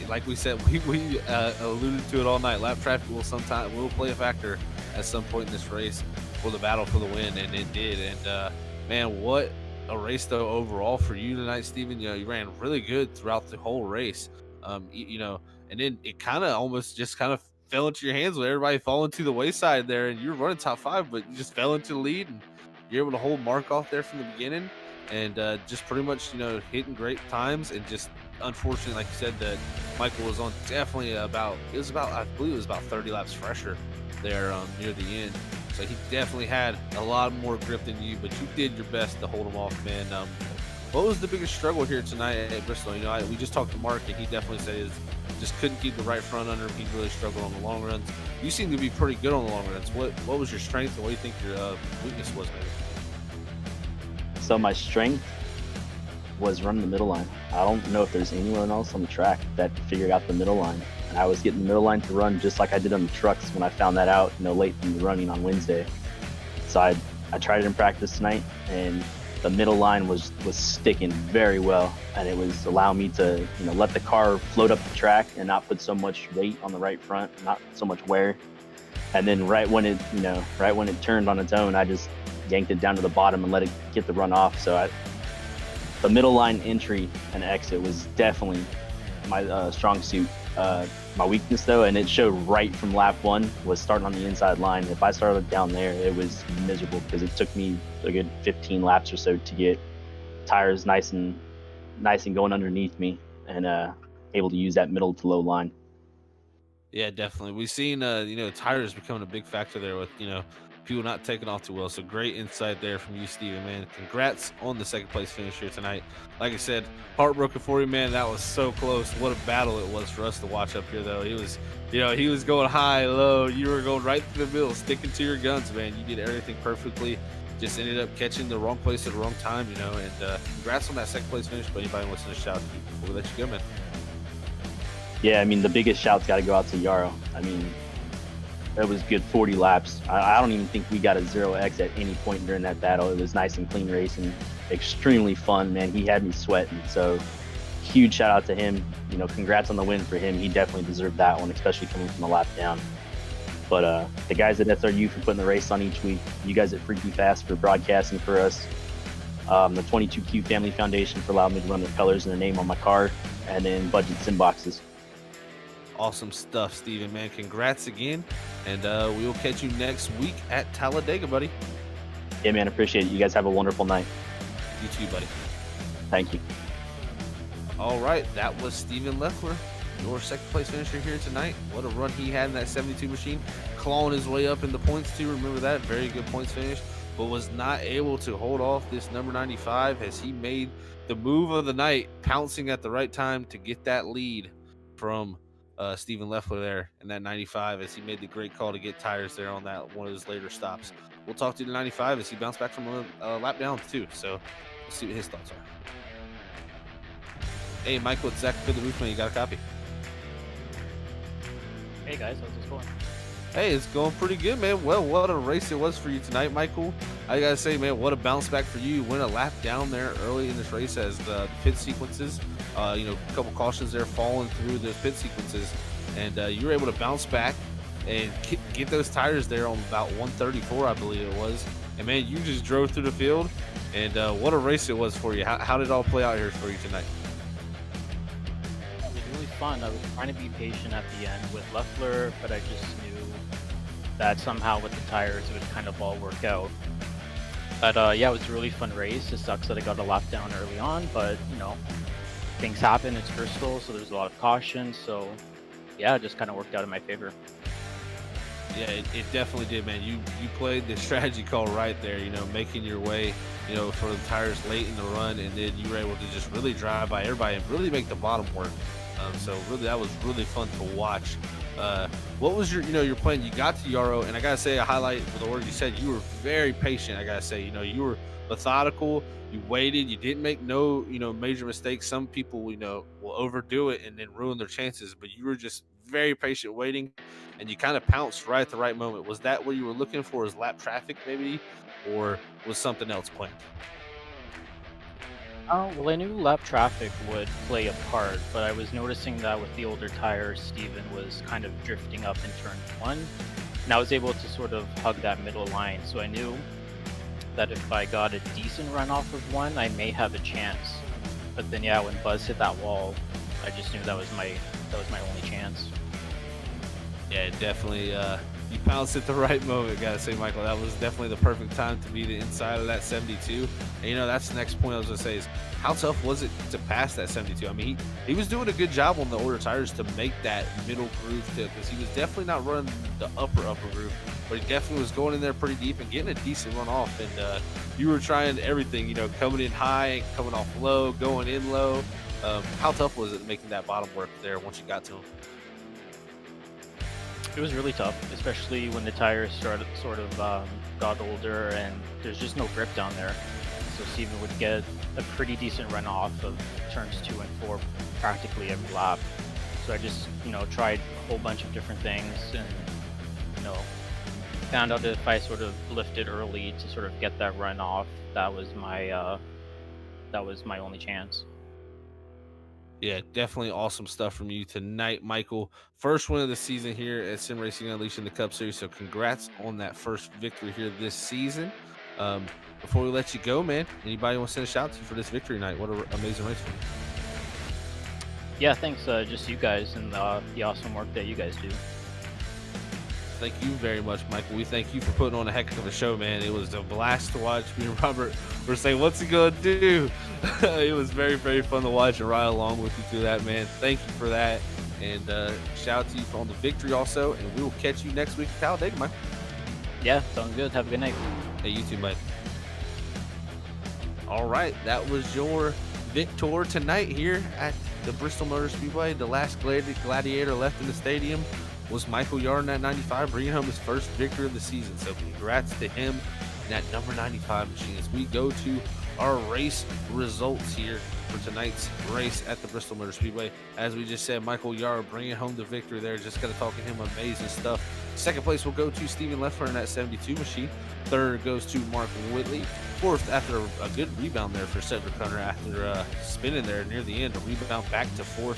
Like we said, we alluded to it all night. Lap traffic will play a factor at some point in this race for the battle for the win, and it did. And man, what a race though overall for you tonight, Steven. You ran really good throughout the whole race. And then it kind of almost just kind of fell into your hands with everybody falling to the wayside there, and you're running top 5, but you just fell into the lead, and you're able to hold Mark off there from the beginning, and just pretty much hitting great times. And just unfortunately, like you said, that Michael was on definitely I believe it was about 30 laps fresher there near the end, so he definitely had a lot more grip than you, but you did your best to hold him off, man. What was the biggest struggle here tonight at Bristol? We just talked to Mark, and he definitely said just couldn't keep the right front under him. He really struggled on the long runs. You seem to be pretty good on the long runs. What was your strength, and what do you think your weakness was, maybe? So my strength was running the middle line. I don't know if there's anyone else on the track that figured out the middle line. And I was getting the middle line to run just like I did on the trucks when I found that out, late in the running on Wednesday. So I tried it in practice tonight, and the middle line was sticking very well, and it was allowing me to let the car float up the track and not put so much weight on the right front, not so much wear. And then right when it turned on its own, I just yanked it down to the bottom and let it get the run off. So the middle line entry and exit was definitely my strong suit. My weakness though, and it showed right from lap 1, was starting on the inside line. If I started down there, it was miserable because it took me a good 15 laps or so to get tires nice and going underneath me. And able to use that middle to low line. Yeah, definitely. We've seen, tires becoming a big factor there with, people not taking off too well. So great insight there from you, Steven, man. Congrats on the second place finish here tonight. Like I said, heartbroken for you, man. That was so close. What a battle it was for us to watch up here, though. He was going high, low. You were going right through the middle, sticking to your guns, man. You did everything perfectly. Just ended up catching the wrong place at the wrong time, and congrats on that second place finish. But anybody wants to shout to you before we let you go, man? Yeah, I mean, the biggest shout's got to go out to Yarrow. I mean, that was good 40 laps. I don't even think we got a 0x at any point during that battle. It was nice and clean racing, extremely fun, man. He had me sweating. So huge shout out to him. Congrats on the win for him. He definitely deserved that one, especially coming from a lap down. But the guys at SRU for putting the race on each week, you guys at Freaky Fast for broadcasting for us, the 22Q Family Foundation for allowing me to run their colors and their name on my car, and then Budget Sim Boxes. Awesome stuff, Steven, man. Congrats again, and we will catch you next week at Talladega, buddy. Yeah, man, appreciate it. You guys have a wonderful night. You too, buddy. Thank you. All right, that was Steven Leffler, your second place finisher here tonight. What a run he had in that 72 machine, clawing his way up in the points too. Remember that? Very good points finish, but was not able to hold off this number 95 as he made the move of the night, pouncing at the right time to get that lead from Steven Leffler there in that 95 as he made the great call to get tires there on that one of his later stops. We'll talk to the 95 as he bounced back from a lap down too. So we'll see what his thoughts are. Hey, Michael, it's Zach for the Roofman. You got a copy? Hey guys, how's this going? Hey, it's going pretty good, man. Well, what a race it was for you tonight, Michael. I gotta say, man, what a bounce back for you. You went a lap down there early in this race as the pit sequences, a couple cautions there falling through those pit sequences, and you were able to bounce back and get those tires there on about 134, I believe it was. And man, you just drove through the field, and what a race it was for you. How did it all play out here for you tonight? It was really fun. I was trying to be patient at the end with Leffler, but I just knew that somehow with the tires it would kind of all work out. But yeah, it was a really fun race. It sucks that I got a lap down early on, but things happen. It's Bristol, so there's a lot of caution. So yeah, it just kind of worked out in my favor. Yeah, it definitely did, man. You played the strategy call right there, making your way, for the tires late in the run, and then you were able to just really drive by everybody and really make the bottom work. So really, that was really fun to watch. What was your plan? You got to Yarrow, and I gotta say, a highlight for the word you said. You were very patient. I gotta say, you were methodical. You waited. You didn't make no, major mistakes. Some people, will overdo it and then ruin their chances. But you were just very patient, waiting, and you kind of pounced right at the right moment. Was that what you were looking for? As lap traffic, maybe, or was something else planned? Well, I knew lap traffic would play a part, but I was noticing that with the older tires, Steven was kind of drifting up in turn one, and I was able to sort of hug that middle line. So I knew that if I got a decent run off of one, I may have a chance. But then, yeah, when Buzz hit that wall, I just knew that was my only chance. Yeah, definitely. You pounced at the right moment, gotta say, Michael. That was definitely the perfect time to be the inside of that 72. And that's the next point I was gonna say is how tough was it to pass that 72? I mean, he was doing a good job on the older tires to make that middle groove too, because he was definitely not running the upper groove, but he definitely was going in there pretty deep and getting a decent run off. And you were trying everything, coming in high, coming off low, going in low. How tough was it making that bottom work there once you got to him? It was really tough, especially when the tires started sort of got older and there's just no grip down there. So Steven would get a pretty decent run off of turns 2 and 4 practically every lap. So I just, tried a whole bunch of different things and, found out that if I sort of lifted early to sort of get that run off, that was my only chance. Yeah, definitely awesome stuff from you tonight, Michael. First win of the season here at Sim Racing Unleashed in the Cup Series, so congrats on that first victory here this season. Before we let you go, man, anybody want to send a shout out to you for this victory night? What an amazing race for you. Yeah, thanks. Just you guys and the awesome work that you guys do. thank you very much, Michael. We thank you for putting on a heck of a show, man. It was a blast to watch. Me and Robert were saying, what's he going to do? It was very, very fun to watch and ride along with you through that, man. Thank you for that. And shout out to you on the victory also. And we will catch you next week at Talladega, Mike. Yeah, sounds good. Have a good night. Hey, you too, Mike. All right, that was your victor tonight here at the Bristol Motor Speedway. The last gladiator left in the stadium was Michael Yarden at 95, bringing home his first victory of the season. So congrats to him and that number 95 machine. As we go to our race results here for tonight's race at the Bristol Motor Speedway. As we just said, Michael Yarden bringing home the victory there. Just got to talk to him, amazing stuff. Second place will go to Stephen Leffler in that 72 machine. Third goes to Mark Whitley. Fourth, after a good rebound there for Cedric Hunter after spinning there near the end, a rebound back to fourth.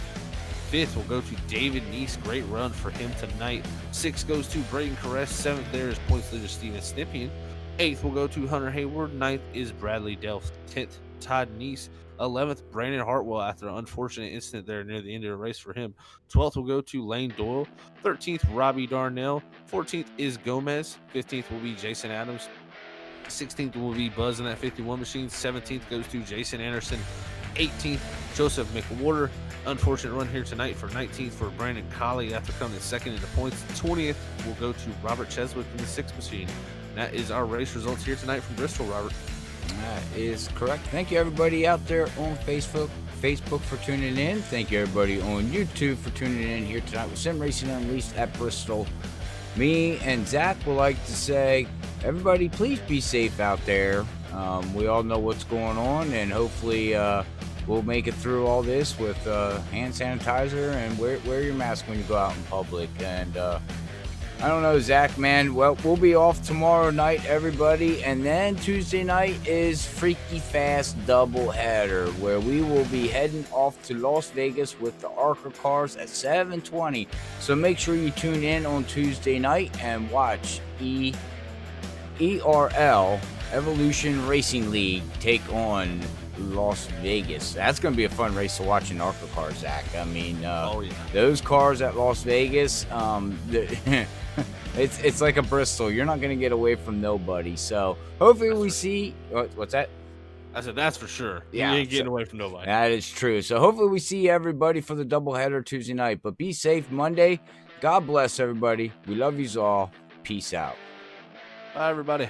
Fifth will go to David Neese. Great run for him tonight. Sixth goes to Braden Caress. Seventh there is points leader Steven Snippian. Eighth will go to Hunter Hayward. Ninth is Bradley Delft. 10th, Todd Neese. 11th, Brandon Hartwell after an unfortunate incident there near the end of the race for him. 12th will go to Lane Doyle. 13th, Robbie Darnell. 14th is Gomez. 15th will be Jason Adams. 16th will be Buzz in that 51 machine. 17th goes to Jason Anderson. 18th, Joseph McWhorter. Unfortunate run here tonight for 19th for Brandon Colley after coming second in the points. 20th will go to Robert Cheswick in the 6th machine. That is our race results here tonight from Bristol, Robert. That is correct. Thank you, everybody out there on Facebook for tuning in. Thank you, everybody on YouTube for tuning in here tonight with Sim Racing Unleashed at Bristol. Me and Zach would like to say, everybody, please be safe out there. We all know what's going on, and hopefully we'll make it through all this with hand sanitizer and wear your mask when you go out in public. And I don't know, Zach, man. Well, we'll be off tomorrow night, everybody. And then Tuesday night is Freaky Fast doubleheader, where we will be heading off to Las Vegas with the ARCA cars at 7:20. So make sure you tune in on Tuesday night and watch ERL, Evolution Racing League, take on Las Vegas. That's going to be a fun race to watch in ARCA cars, Zach. I mean, those cars at Las Vegas, it's like a Bristol. You're not going to get away from nobody. So hopefully we see. What's that? I said that's for sure. Yeah, you ain't getting away from nobody. That is true. So hopefully we see everybody for the doubleheader Tuesday night. But be safe Monday. God bless everybody. We love you all. Peace out. Bye, everybody.